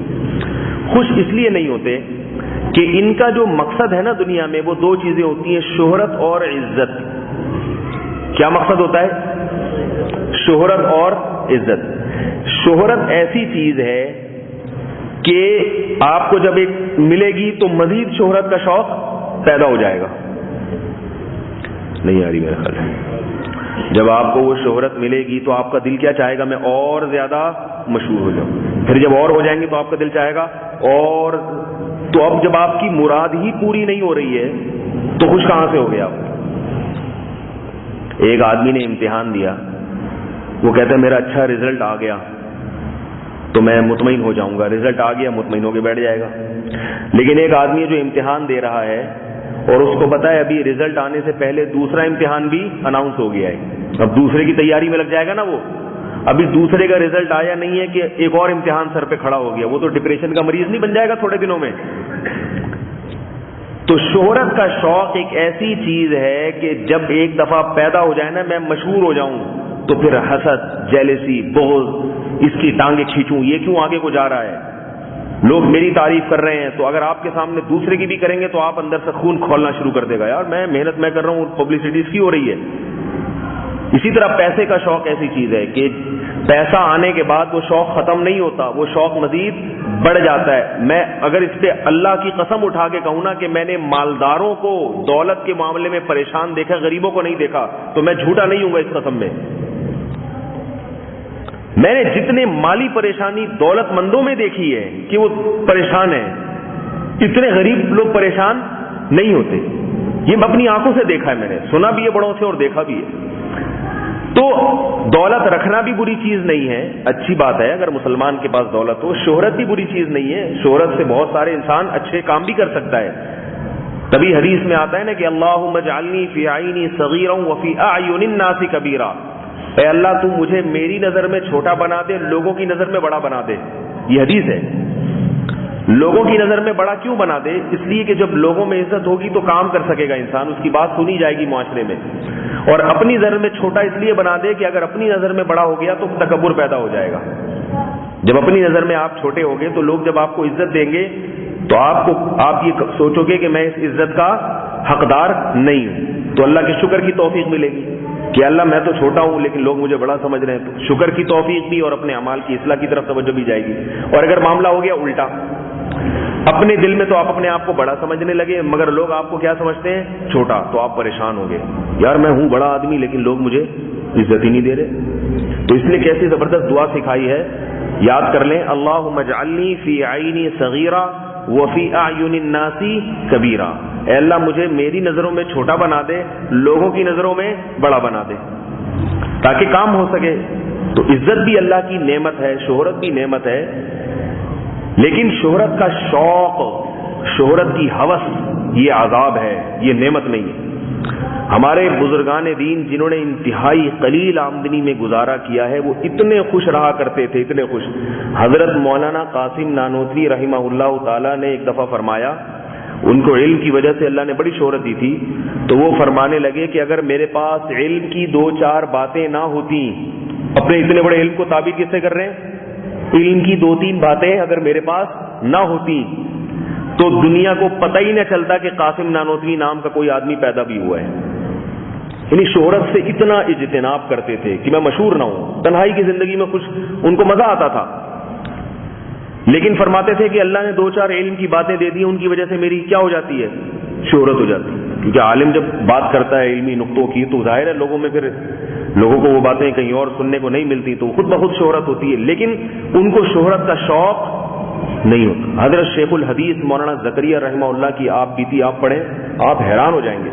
خوش اس لیے نہیں ہوتے کہ ان کا جو مقصد ہے نا دنیا میں, وہ 2 چیزیں ہوتی ہیں, شہرت اور عزت. کیا مقصد ہوتا ہے؟ شہرت اور عزت. شہرت ایسی چیز ہے کہ آپ کو جب ایک ملے گی تو مزید شہرت کا شوق پیدا ہو جائے گا. نہیں آ رہی میرا خیال ہے. جب آپ کو وہ شہرت ملے گی تو آپ کا دل کیا چاہے گا؟ میں اور زیادہ مشہور ہو جاؤں. پھر جب اور ہو جائیں گے تو آپ کا دل چاہے گا اور. تو اب جب آپ کی مراد ہی پوری نہیں ہو رہی ہے تو خوش کہاں سے ہو گیا آپ؟ ایک آدمی نے امتحان دیا, وہ کہتا ہے میرا اچھا رزلٹ آ گیا تو میں مطمئن ہو جاؤں گا. رزلٹ آ گیا, مطمئن ہو کے بیٹھ جائے گا. لیکن ایک آدمی جو امتحان دے رہا ہے اور اس کو پتا ہے ابھی رزلٹ آنے سے پہلے دوسرا امتحان بھی اناؤنس ہو گیا ہے, اب دوسرے کی تیاری میں لگ جائے گا نا. وہ ابھی دوسرے کا رزلٹ آیا نہیں ہے کہ ایک اور امتحان سر پہ کھڑا ہو گیا, وہ تو ڈپریشن کا مریض نہیں بن جائے گا تھوڑے دنوں میں. تو شہرت کا شوق ایک ایسی چیز ہے کہ جب ایک دفعہ پیدا ہو جائے نا, میں مشہور ہو جاؤں, تو پھر حسد, جیلسی, بغض, اس کی ٹانگیں کھینچوں, یہ کیوں آگے کو جا رہا ہے, لوگ میری تعریف کر رہے ہیں. تو اگر آپ کے سامنے دوسرے کی بھی کریں گے تو آپ اندر سے خون کھولنا شروع کر دے گا, یار میں محنت میں کر رہا ہوں, پبلسٹی اس کی ہو رہی ہے. اسی طرح پیسے کا شوق ایسی چیز ہے کہ پیسہ آنے کے بعد وہ شوق ختم نہیں ہوتا, وہ شوق مزید بڑھ جاتا ہے. میں اگر اس پہ اللہ کی قسم اٹھا کے کہوں نا کہ میں نے مالداروں کو دولت کے معاملے میں پریشان دیکھا, غریبوں کو نہیں دیکھا, تو میں جھوٹا نہیں ہوں گا اس قسم میں. میں نے جتنے مالی پریشانی دولت مندوں میں دیکھی ہے کہ وہ پریشان ہیں, اتنے غریب لوگ پریشان نہیں ہوتے. یہ اپنی آنکھوں سے دیکھا ہے, میں نے سنا بھی ہے بڑوں سے اور دیکھا بھی ہے. تو دولت رکھنا بھی بری چیز نہیں ہے، اچھی بات ہے اگر مسلمان کے پاس دولت ہو. شہرت بھی بری چیز نہیں ہے، شہرت سے بہت سارے انسان اچھے کام بھی کر سکتا ہے. تبھی حدیث میں آتا ہے نا کہ اللہم اجعلنی فی عینی صغیرا وفی اعین الناس کبیرا، اے اللہ تو مجھے میری نظر میں چھوٹا بنا دے، لوگوں کی نظر میں بڑا بنا دے. یہ حدیث ہے. لوگوں کی نظر میں بڑا کیوں بنا دے؟ اس لیے کہ جب لوگوں میں عزت ہوگی تو کام کر سکے گا انسان، اس کی بات سنی جائے گی معاشرے میں. اور اپنی نظر میں چھوٹا اس لیے بنا دے کہ اگر اپنی نظر میں بڑا ہو گیا تو تکبر پیدا ہو جائے گا. جب اپنی نظر میں آپ چھوٹے ہو گے تو لوگ جب آپ کو عزت دیں گے تو آپ یہ سوچو گے کہ میں اس عزت کا حقدار نہیں ہوں. تو اللہ کے شکر کی توفیق ملے گی کہ اللہ میں تو چھوٹا ہوں لیکن لوگ مجھے بڑا سمجھ رہے ہیں. تو شکر کی توفیق بھی اور اپنے اعمال کی اصلاح کی طرف توجہ بھی جائے گی. اور اگر معاملہ ہو گیا الٹا، اپنے دل میں تو آپ اپنے آپ کو بڑا سمجھنے لگے مگر لوگ آپ کو کیا سمجھتے ہیں؟ چھوٹا. تو آپ پریشان ہوں گے، یار میں ہوں بڑا آدمی لیکن لوگ مجھے عزت ہی نہیں دے رہے. تو اس نے کیسی زبردست دعا سکھائی ہے، یاد کر لیں. اللہم اجعلنی فی عینی صغیرا وفی اعین الناس کبیرا، اے اللہ مجھے میری نظروں میں چھوٹا بنا دے، لوگوں کی نظروں میں بڑا بنا دے تاکہ کام ہو سکے. تو عزت بھی اللہ کی نعمت ہے، شہرت بھی نعمت ہے، لیکن شہرت کا شوق، شہرت کی ہوس یہ عذاب ہے، یہ نعمت نہیں ہے. ہمارے بزرگان دین جنہوں نے انتہائی قلیل آمدنی میں گزارا کیا ہے وہ اتنے خوش رہا کرتے تھے، اتنے خوش. حضرت مولانا قاسم نانوتوی رحمہ اللہ تعالی نے ایک دفعہ فرمایا، ان کو علم کی وجہ سے اللہ نے بڑی شہرت دی تھی، تو وہ فرمانے لگے کہ اگر میرے پاس علم کی 2-4 باتیں نہ ہوتی، اپنے اتنے بڑے علم کو تعبیر کس سے کر رہے ہیں؟ علم کی 2-3 باتیں اگر میرے پاس نہ ہوتی تو دنیا کو پتہ ہی نہ چلتا کہ قاسم نانوتوی نام کا کوئی آدمی پیدا بھی ہوا ہے. یعنی شہرت سے اتنا اجتناب کرتے تھے کہ میں مشہور نہ ہوں، تنہائی کی زندگی میں خوش، ان کو مزہ آتا تھا. لیکن فرماتے تھے کہ اللہ نے 2-4 علم کی باتیں دے دی، ان کی وجہ سے میری کیا ہو جاتی ہے؟ شہرت ہو جاتی ہے. کیونکہ عالم جب بات کرتا ہے علمی نقطوں کی تو ظاہر ہے لوگوں میں پھر لوگوں کو وہ باتیں کہیں اور سننے کو نہیں ملتی تو خود بخود شہرت ہوتی ہے. لیکن ان کو شہرت کا شوق نہیں ہوتا. حضرت شیخ الحدیث مولانا زکریا رحمہ اللہ کی آپ بیتی آپ پڑھیں، آپ حیران ہو جائیں گے.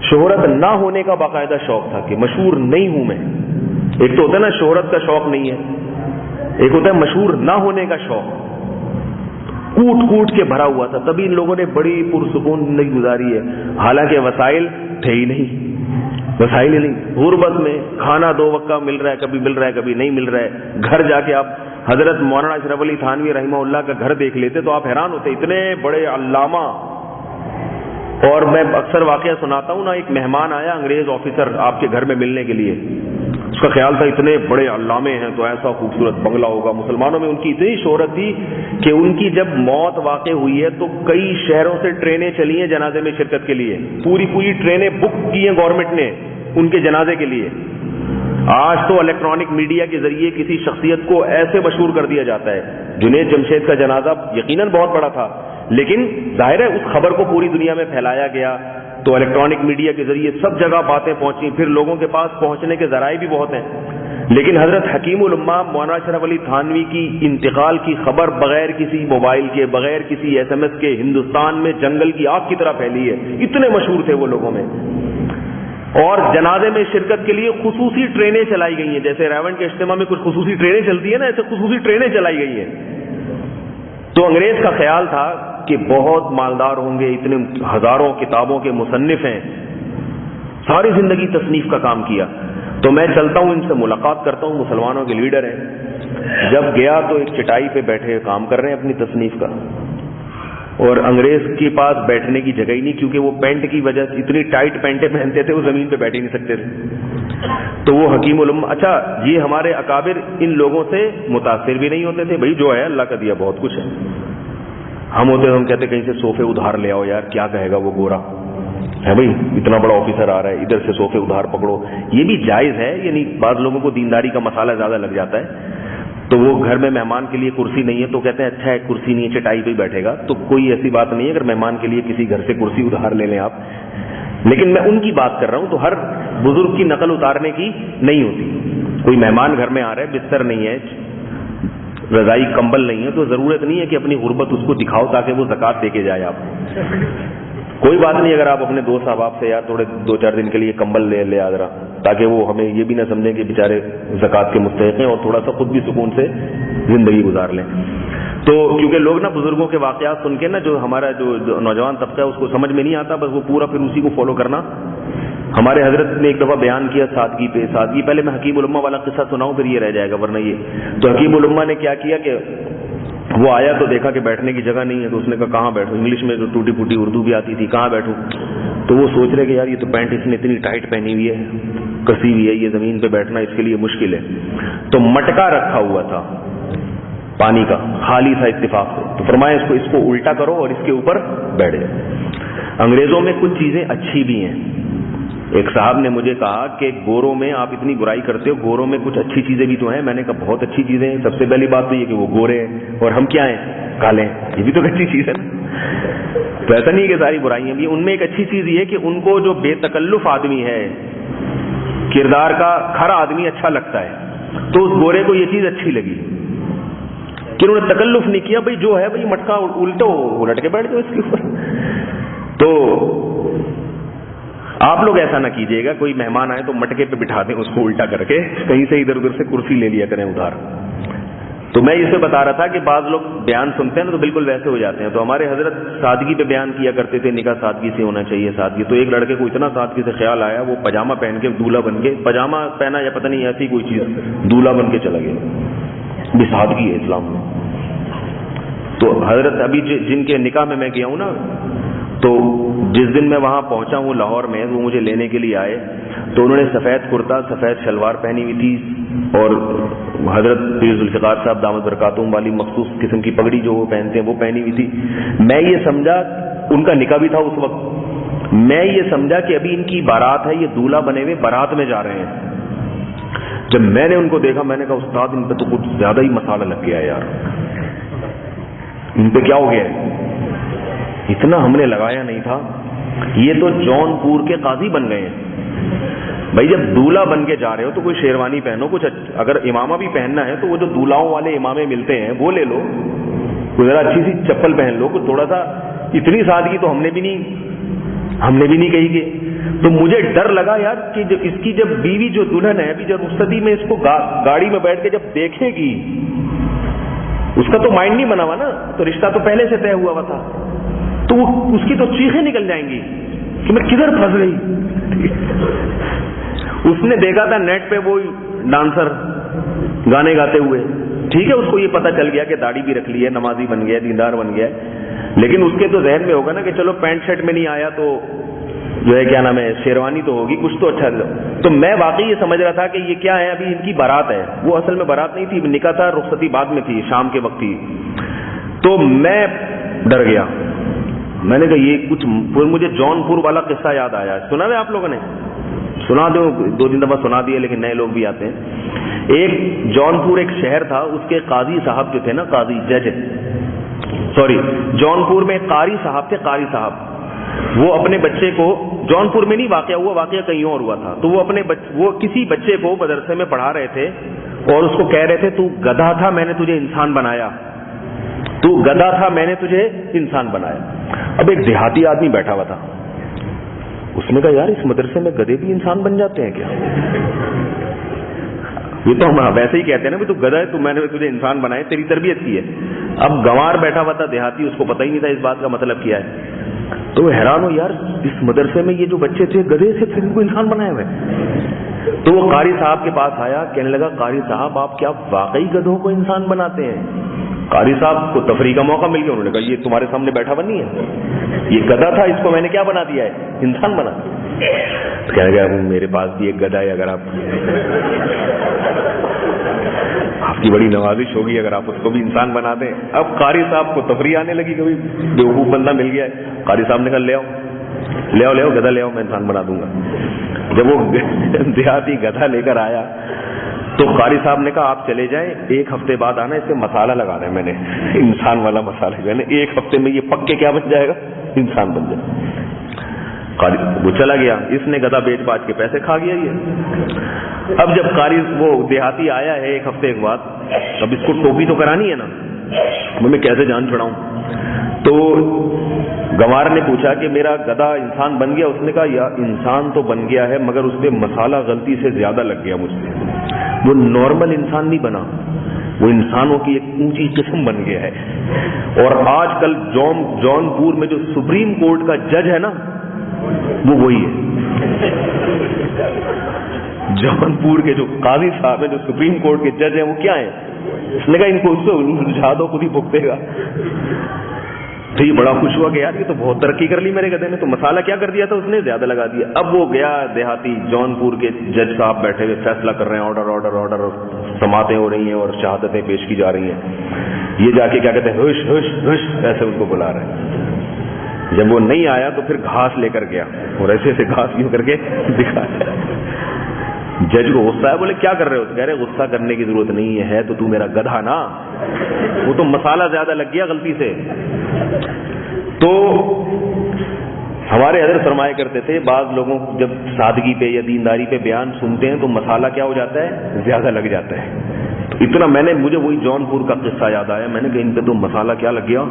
شہرت نہ ہونے کا باقاعدہ شوق تھا کہ مشہور نہیں ہوں میں. ایک تو ہوتا ہے نا شہرت کا شوق نہیں ہے، ایک ہوتا ہے مشہور نہ ہونے کا شوق. کوٹ کوٹ کے بھرا ہوا تھا، تبھی ان لوگوں نے بڑی پرسکون زندگی گزاری ہے. حالانکہ وسائل تھے ہی نہیں، وسائل ہی نہیں. غربت میں کھانا 2 وقت کا مل رہا ہے، کبھی مل رہا ہے کبھی نہیں مل رہا ہے. گھر جا کے آپ حضرت مولانا اشرف علی تھانوی رحمہ اللہ کا گھر دیکھ لیتے تو آپ حیران ہوتے، اتنے بڑے علامہ. اور میں اکثر واقعہ سناتا ہوں نا، ایک مہمان آیا انگریز آفیسر آپ کے گھر میں ملنے کے لیے. اس کا خیال تھا اتنے بڑے علامے ہیں تو ایسا خوبصورت بنگلہ ہوگا. مسلمانوں میں ان کی اتنی شہرت تھی کہ ان کی جب موت واقع ہوئی ہے تو کئی شہروں سے ٹرینیں چلی ہیں جنازے میں شرکت کے لیے، پوری ٹرینیں بک کی ہیں گورنمنٹ نے ان کے جنازے کے لیے. آج تو الیکٹرانک میڈیا کے ذریعے کسی شخصیت کو ایسے مشہور کر دیا جاتا ہے. جنید جمشید کا جنازہ یقیناً بہت بڑا تھا، لیکن ظاہر ہے اس خبر کو پوری دنیا میں پھیلایا گیا تو الیکٹرانک میڈیا کے ذریعے سب جگہ باتیں پہنچی، پھر لوگوں کے پاس پہنچنے کے ذرائع بھی بہت ہیں. لیکن حضرت حکیم الامہ مولانا اشرف علی تھانوی کی انتقال کی خبر بغیر کسی موبائل کے، بغیر کسی SMS کے ہندوستان میں جنگل کی آگ کی طرح پھیلی ہے. اتنے مشہور تھے وہ لوگوں میں. اور جنازے میں شرکت کے لیے خصوصی ٹرینیں چلائی گئی ہیں. جیسے ریون کے اجتماع میں کچھ خصوصی ٹرینیں چلتی ہیں نا، ایسے خصوصی ٹرینیں چلائی گئی ہیں. تو انگریز کا خیال تھا کہ بہت مالدار ہوں گے، اتنے ہزاروں کتابوں کے مصنف ہیں، ساری زندگی تصنیف کا کام کیا، تو میں چلتا ہوں ان سے ملاقات کرتا ہوں، مسلمانوں کے لیڈر ہیں. جب گیا تو ایک چٹائی پہ بیٹھے کام کر رہے ہیں اپنی تصنیف کا، اور انگریز کے پاس بیٹھنے کی جگہ ہی نہیں، کیونکہ وہ پینٹ کی وجہ سے اتنی ٹائٹ پینٹیں پہنتے تھے وہ زمین پہ بیٹھ ہی نہیں سکتے تھے. تو وہ حکیم الامہ، اچھا یہ ہمارے اکابر ان لوگوں سے متاثر بھی نہیں ہوتے تھے. بھائی جو ہے اللہ کا دیا بہت کچھ ہے. ہم ہوتے ہم کہتے کہیں سے صوفے ادھار لے آؤ، یار کیا کہے گا وہ گورا ہے، بھائی اتنا بڑا آفیسر آ رہا ہے ادھر سے صوفے ادھار پکڑو. یہ بھی جائز ہے، یعنی بعض لوگوں کو دینداری کا مسئلہ زیادہ لگ جاتا ہے. تو وہ گھر میں مہمان کے لیے کرسی نہیں ہے تو کہتے ہیں اچھا ہے کرسی نہیں ہے چٹائی پہ ہی بیٹھے گا. تو کوئی ایسی بات نہیں ہے اگر مہمان کے لیے کسی گھر سے کرسی ادھار لے لیں آپ. لیکن میں ان کی بات کر رہا ہوں. تو ہر بزرگ کی نقل اتارنے کی نہیں ہوتی. کوئی مہمان گھر میں آ رہا ہے، بستر نہیں ہے، رضائی کمبل نہیں ہے، تو ضرورت نہیں ہے کہ اپنی غربت اس کو دکھاؤ تاکہ وہ زکوٰۃ دے کے جائے. آپ کوئی بات نہیں اگر آپ اپنے دوست احباب سے یار تھوڑے 2-4 دن کے لیے کمبل لے آ ذرا، تاکہ وہ ہمیں یہ بھی نہ سمجھیں کہ بیچارے زکوٰۃ کے مستحق ہیں، اور تھوڑا سا خود بھی سکون سے زندگی گزار لیں. تو کیونکہ لوگ نا بزرگوں کے واقعات سن کے نا جو ہمارا جو نوجوان طبقہ ہے اس کو سمجھ میں نہیں آتا، بس وہ پورا پھر اسی کو فالو کرنا. ہمارے حضرت نے ایک دفعہ بیان کیا سادگی پہ، سادگی، پہلے میں حکیم الامہ والا قصہ سناؤں پھر یہ رہ جائے گا ورنہ یہ. تو حکیم الامہ نے کیا کیا کہ وہ آیا تو دیکھا کہ بیٹھنے کی جگہ نہیں ہے، تو اس نے کہا کہاں بیٹھوں، انگلش میں جو ٹوٹی پھوٹی اردو بھی آتی تھی، کہاں بیٹھوں. تو وہ سوچ رہے کہ یار یہ تو پینٹ اس نے اتنی ٹائٹ پہنی ہوئی ہے، کسی ہوئی ہے، یہ زمین پہ بیٹھنا اس کے لیے مشکل ہے. تو مٹکا رکھا ہوا تھا پانی کا، خالی تھا اتفاق سے. تو فرمایا اس کو الٹا کرو اور اس کے اوپر بیٹھ جاؤ. انگریزوں میں کچھ چیزیں اچھی بھی ہیں. ایک صاحب نے مجھے کہا کہ گوروں میں آپ اتنی برائی کرتے ہو، گوروں میں کچھ اچھی چیزیں بھی تو ہیں. میں نے کہا بہت اچھی چیزیں ہیں. سب سے پہلی بات تو یہ کہ وہ گورے ہیں اور ہم کیا ہیں، کالے ہیں. یہ بھی تو اچھی چیز ہے نا. تو ایسا نہیں کہ ساری برائیاں بھی. ان میں ایک اچھی چیز یہ ہے کہ ان کو جو بے تکلف آدمی ہے، کردار کا کھرا آدمی اچھا لگتا ہے. تو اس گورے کو یہ چیز اچھی لگی کہ انہوں نے تکلف نہیں کیا، بھائی جو ہے بھائی مٹکا الٹو الٹ کے بیٹھ جاؤ اس کے اوپر. تو آپ لوگ ایسا نہ کیجیے گا، کوئی مہمان آئے تو مٹکے پہ بٹھا دیں اس کو الٹا کر کے، کہیں سے ادھر ادھر سے کرسی لے لیا کریں ادھار. تو میں اسے بتا رہا تھا کہ بعض لوگ بیان سنتے ہیں نا تو بالکل ویسے ہو جاتے ہیں. تو ہمارے حضرت سادگی پہ بیان کیا کرتے تھے، نکاح سادگی سے ہونا چاہیے، سادگی. تو ایک لڑکے کو اتنا سادگی سے خیال آیا، وہ پاجامہ پہن کے دولہا بن کے، پاجامہ پہنا یا پتہ نہیں ایسی کوئی چیز، دولہا بن کے چلا گیا. بھی سادگی ہے اسلام میں. تو حضرت ابھی جن کے نکاح میں گیا ہوں نا، تو جس دن میں وہاں پہنچا ہوں لاہور میں، وہ مجھے لینے کے لیے آئے. تو انہوں نے سفید کرتا سفید شلوار پہنی ہوئی تھی، اور حضرت پیر ذوالفقار صاحب دامت برکاتہم والی مخصوص قسم کی پگڑی جو وہ پہنتے ہیں وہ پہنی ہوئی تھی. میں یہ سمجھا، ان کا نکاح بھی تھا اس وقت، میں یہ سمجھا کہ ابھی ان کی بارات ہے، یہ دولہا بنے ہوئے بارات میں جا رہے ہیں. جب میں نے ان کو دیکھا میں نے کہا استاد ان پہ تو کچھ زیادہ ہی مسالہ لگ گیا ہے یار، ان پہ کیا ہو گیا ہے، اتنا ہم نے لگایا نہیں تھا. یہ تو جون پور کے قاضی بن گئے ہیں. بھائی جب دولہا بن کے جا رہے ہو تو کوئی شیروانی پہنو، کچھ اگر امامہ بھی پہننا ہے تو وہ جو دولہاؤں والے امامے ملتے ہیں وہ لے لو، کوئی ذرا اچھی سی چپل پہن لو، کچھ تھوڑا سا. اتنی سادگی تو ہم نے بھی نہیں کہی کہ. تو مجھے ڈر لگا یار کہ جب اس کی جب بیوی جو دلہن ہے ابھی جب رخصتی میں اس کو گاڑی میں بیٹھ کے جب دیکھے گی، اس کا تو مائنڈ نہیں بنا ہوا نا، تو رشتہ تو پہلے سے طے ہوا ہوا تھا. تو اس کی تو چیخیں نکل جائیں گی کہ میں کدھر پھنس گئی. اس نے دیکھا تھا نیٹ پہ وہ ڈانسر گانے گاتے ہوئے، ٹھیک ہے، اس کو یہ پتا چل گیا کہ داڑھی بھی رکھ لی ہے، نمازی بن گیا، دیندار بن گیا، لیکن اس کے تو ذہن میں ہوگا نا کہ چلو پینٹ شرٹ میں نہیں آیا تو جو ہے کیا نام ہے شیروانی تو ہوگی، کچھ تو اچھا. تو میں واقعی یہ سمجھ رہا تھا کہ یہ کیا ہے، ابھی ان کی بارات ہے. وہ اصل میں بارات نہیں تھی، نکاح تھا، رخصتی بعد میں تھی، شام کے وقت تھی. تو میں ڈر گیا. میں نے کہا یہ کچھ، پھر مجھے جون پور والا قصہ یاد آیا. سنا ہے آپ لوگوں نے؟ سنا دو، 2-3 دفعہ سنا دیے، لیکن نئے لوگ بھی آتے ہیں. ایک جون پور ایک شہر تھا، اس کے قاضی صاحب جو تھے نا، قاضی جج، سوری جون پور میں قاری صاحب تھے، قاری صاحب. وہ اپنے بچے کو، جون پور میں نہیں واقعہ ہوا، واقعہ کہیں اور ہوا تھا. تو وہ کسی بچے کو مدرسے میں پڑھا رہے تھے اور اس کو کہہ رہے تھے تو گدھا تھا میں نے تجھے انسان بنایا، تو گدھا تھا میں نے تجھے انسان بنایا. اب ایک دیہاتی آدمی بیٹھا ہوا تھا، اس نے کہا یار اس مدرسے میں گدھے بھی انسان بن جاتے ہیں کیا؟ یہ تو ہم ویسے ہی کہتے ہیں نا بھی تو گدھا ہے، تو میں نے تجھے انسان بنایا، تیری تربیت کی ہے. اب گنوار بیٹھا ہوا تھا دیہاتی، اس کو پتہ ہی نہیں تھا اس بات کا مطلب کیا ہے. تو وہ حیران ہو، یار اس مدرسے میں یہ جو بچے تھے گدھے سے پھر ان کو انسان بنایا ہوئے. تو وہ قاری صاحب کے پاس آیا، کہنے لگا قاری صاحب آپ کیا واقعی گدھوں کو انسان بناتے ہیں؟ قاری صاحب کو تفریح کا موقع مل گیا. انہوں نے کہا یہ تمہارے سامنے بیٹھا ہوا نہیں ہے، یہ گدھا تھا، اس کو میں نے کیا بنا دیا ہے، انسان بنا. کہنے لگا میرے پاس بھی ایک گدھا ہے، اگر آپ کی بڑی نوازش ہوگی اگر آپ اس کو بھی انسان بنا دیں. اب قاری صاحب کو تفریح آنے لگی، کبھی بیوقوف بندہ مل گیا ہے. قاری صاحب نے کہا لے آؤ گدھا لے آؤ، میں انسان بنا دوں گا. جب وہ دیہاتی گدھا لے کر آیا تو قاری صاحب نے کہا آپ چلے جائیں، 1 ہفتے بعد آنا، اس سے مسالہ لگانا ہے میں نے، انسان والا مسالہ جو ہے نا، 1 ہفتے میں یہ پک کے کیا بن جائے گا، انسان بن جائے. وہ چلا گیا، اس نے گدھا بیچ باچ کے پیسے کھا گیا یہ. اب جب قاری وہ دیہاتی آیا ہے 1 ہفتے کے بعد، اب اس کو ٹوپی تو کرانی ہے نا، میں کیسے جان چھڑاؤں. تو گنوار نے پوچھا کہ میرا گدھا انسان بن گیا؟ اس نے کہا یا انسان تو بن گیا ہے مگر اس پہ مسالہ غلطی سے زیادہ لگ گیا مجھ سے، وہ نارمل انسان نہیں بنا، وہ انسانوں کی ایک اونچی قسم بن گیا ہے۔ اور آج کل جونپور میں جو سپریم کورٹ کا جج ہے نا، وہ وہی ہے۔ جونپور کے جو قاضی صاحب ہیں، جو سپریم کورٹ کے جج ہیں، وہ کیا ہیں؟ اس نے کہا ان کو اس سے الجھا دو، خود ہی بھگتے گا۔ تو یہ بڑا خوش ہوا کہ یار یہ تو بہت ترقی کر لی میرے گدھے نے، تو مسالہ کیا کر دیا تھا اس نے؟ زیادہ لگا دیا۔ اب وہ گیا دیہاتی، جونپور کے جج صاحب بیٹھے ہوئے فیصلہ کر رہے ہیں، آرڈر آرڈر آرڈر، سماعتیں ہو رہی ہیں اور شہادتیں پیش کی جا رہی ہیں۔ یہ جا کے کیا کہتے ہیں، ہوش ہوش ہوش، ایسے ان کو بلا رہے ہیں۔ جب وہ نہیں آیا تو پھر گھاس لے کر گیا اور ایسے ایسے گھاس یوں کر کے دکھایا۔ جج کو غصہ ہے، بولے کیا کر رہے ہو؟ کہہ رہے غصہ کرنے کی ضرورت نہیں ہے، تو میرا گدھا نا، وہ تو مسالہ زیادہ لگ گیا غلطی سے۔ تو ہمارے حضرت فرمایا کرتے تھے بعض لوگوں کو جب سادگی پہ یا دینداری پہ بیان سنتے ہیں تو مسالہ کیا ہو جاتا ہے؟ زیادہ لگ جاتا ہے۔ تو اتنا مجھے وہی جونپور کا قصہ یاد آیا، میں نے کہا ان پہ تو مسالہ کیا لگ گیا؟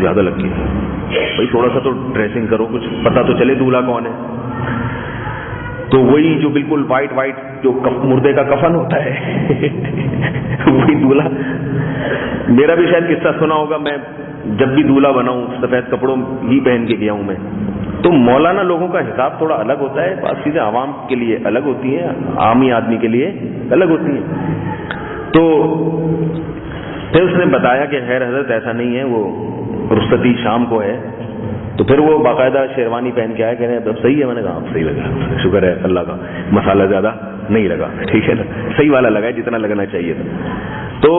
زیادہ لگ گیا۔ بھائی تھوڑا سا تو ڈریسنگ کرو، کچھ پتہ تو چلے دولہا کون ہے۔ تو وہی جو بالکل وائٹ جو مردے کا کفن ہوتا ہے وہی دولہا۔ میرا بھی شاید قصہ سنا ہوگا، میں جب بھی دولہا بنا ہوں سفید کپڑوں ہی پہن کے گیا ہوں میں، تو مولانا لوگوں کا حساب تھوڑا الگ ہوتا ہے، بعض چیزیں عوام کے لیے الگ ہوتی ہیں، عامی آدمی کے لیے الگ ہوتی ہیں۔ تو پھر اس نے بتایا کہ خیر حضرت ایسا نہیں ہے، وہ رخصتی شام کو ہے۔ تو پھر وہ باقاعدہ شیروانی پہن کے آیا، کہہ رہے ہیں اب صحیح ہے؟ میں نے کہا اب صحیح لگا، شکر ہے اللہ کا، مسالہ زیادہ نہیں لگا، ٹھیک ہے نا، صحیح والا لگا ہے جتنا لگنا چاہیے تھا۔ تو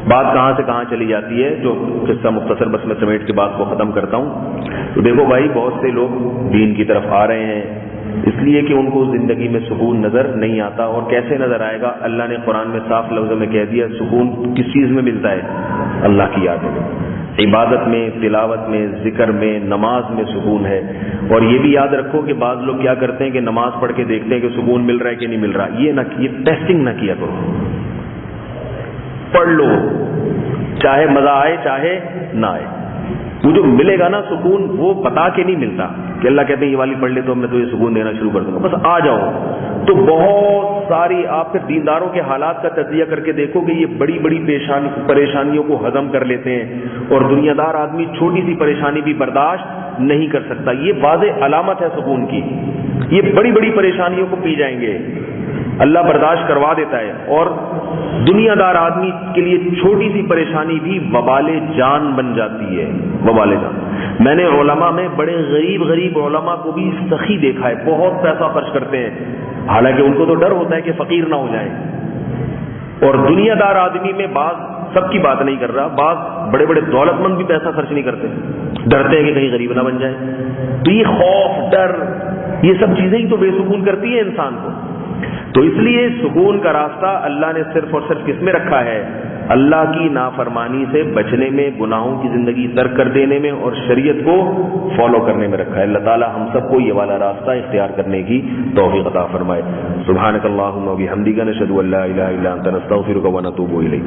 بات کہاں سے کہاں چلی جاتی ہے، جو قصہ مختصر بس میں سمیٹ کے بات کو ختم کرتا ہوں۔ تو دیکھو بھائی، بہت سے لوگ دین کی طرف آ رہے ہیں اس لیے کہ ان کو زندگی میں سکون نظر نہیں آتا، اور کیسے نظر آئے گا؟ اللہ نے قرآن میں صاف لفظوں میں کہہ دیا، سکون کس چیز میں ملتا ہے؟ اللہ کی یاد میں، عبادت میں، تلاوت میں، ذکر میں، نماز میں سکون ہے۔ اور یہ بھی یاد رکھو کہ بعض لوگ کیا کرتے ہیں کہ نماز پڑھ کے دیکھتے ہیں کہ سکون مل رہا ہے کہ نہیں مل رہا، یہ ٹیسٹنگ نہ کیا کرو، پڑھ لو، چاہے مزہ آئے چاہے نہ آئے، وہ جو ملے گا نا سکون، وہ بتا کے نہیں ملتا کہ اللہ کہتے ہیں یہ والی پڑھ لے تو میں تو یہ سکون دینا شروع کر دوں گا، بس آ جاؤ۔ تو بہت ساری آپ پھر دینداروں کے حالات کا تجزیہ کر کے دیکھو کہ یہ بڑی بڑی پریشانیوں کو ہضم کر لیتے ہیں، اور دنیا دار آدمی چھوٹی سی پریشانی بھی برداشت نہیں کر سکتا۔ یہ واضح علامت ہے سکون کی، یہ بڑی بڑی پریشانیوں کو پی جائیں گے، اللہ برداشت کروا دیتا ہے، اور دنیا دار آدمی کے لیے چھوٹی سی پریشانی بھی وبال جان بن جاتی ہے، وبال جان۔ میں نے علماء میں بڑے غریب علماء کو بھی سخی دیکھا ہے، بہت پیسہ خرچ کرتے ہیں، حالانکہ ان کو تو ڈر ہوتا ہے کہ فقیر نہ ہو جائیں، اور دنیا دار آدمی میں بعض، سب کی بات نہیں کر رہا، بعض بڑے بڑے دولت مند بھی پیسہ خرچ نہیں کرتے، ڈرتے ہیں کہ کہیں غریب نہ بن جائے۔ تو یہ خوف، ڈر، یہ سب چیزیں ہی تو بے سکون کرتی ہیں انسان کو۔ تو اس لیے سکون کا راستہ اللہ نے صرف اور صرف کس میں رکھا ہے؟ اللہ کی نافرمانی سے بچنے میں، گناہوں کی زندگی ترک کر دینے میں، اور شریعت کو فالو کرنے میں رکھا ہے۔ اللہ تعالی ہم سب کو یہ والا راستہ اختیار کرنے کی توفیق عطا فرمائے۔ سبحانک اللہم و بحمدک، نشہد ان لا الہ الا انت، نستغفرک و نتوب الیک۔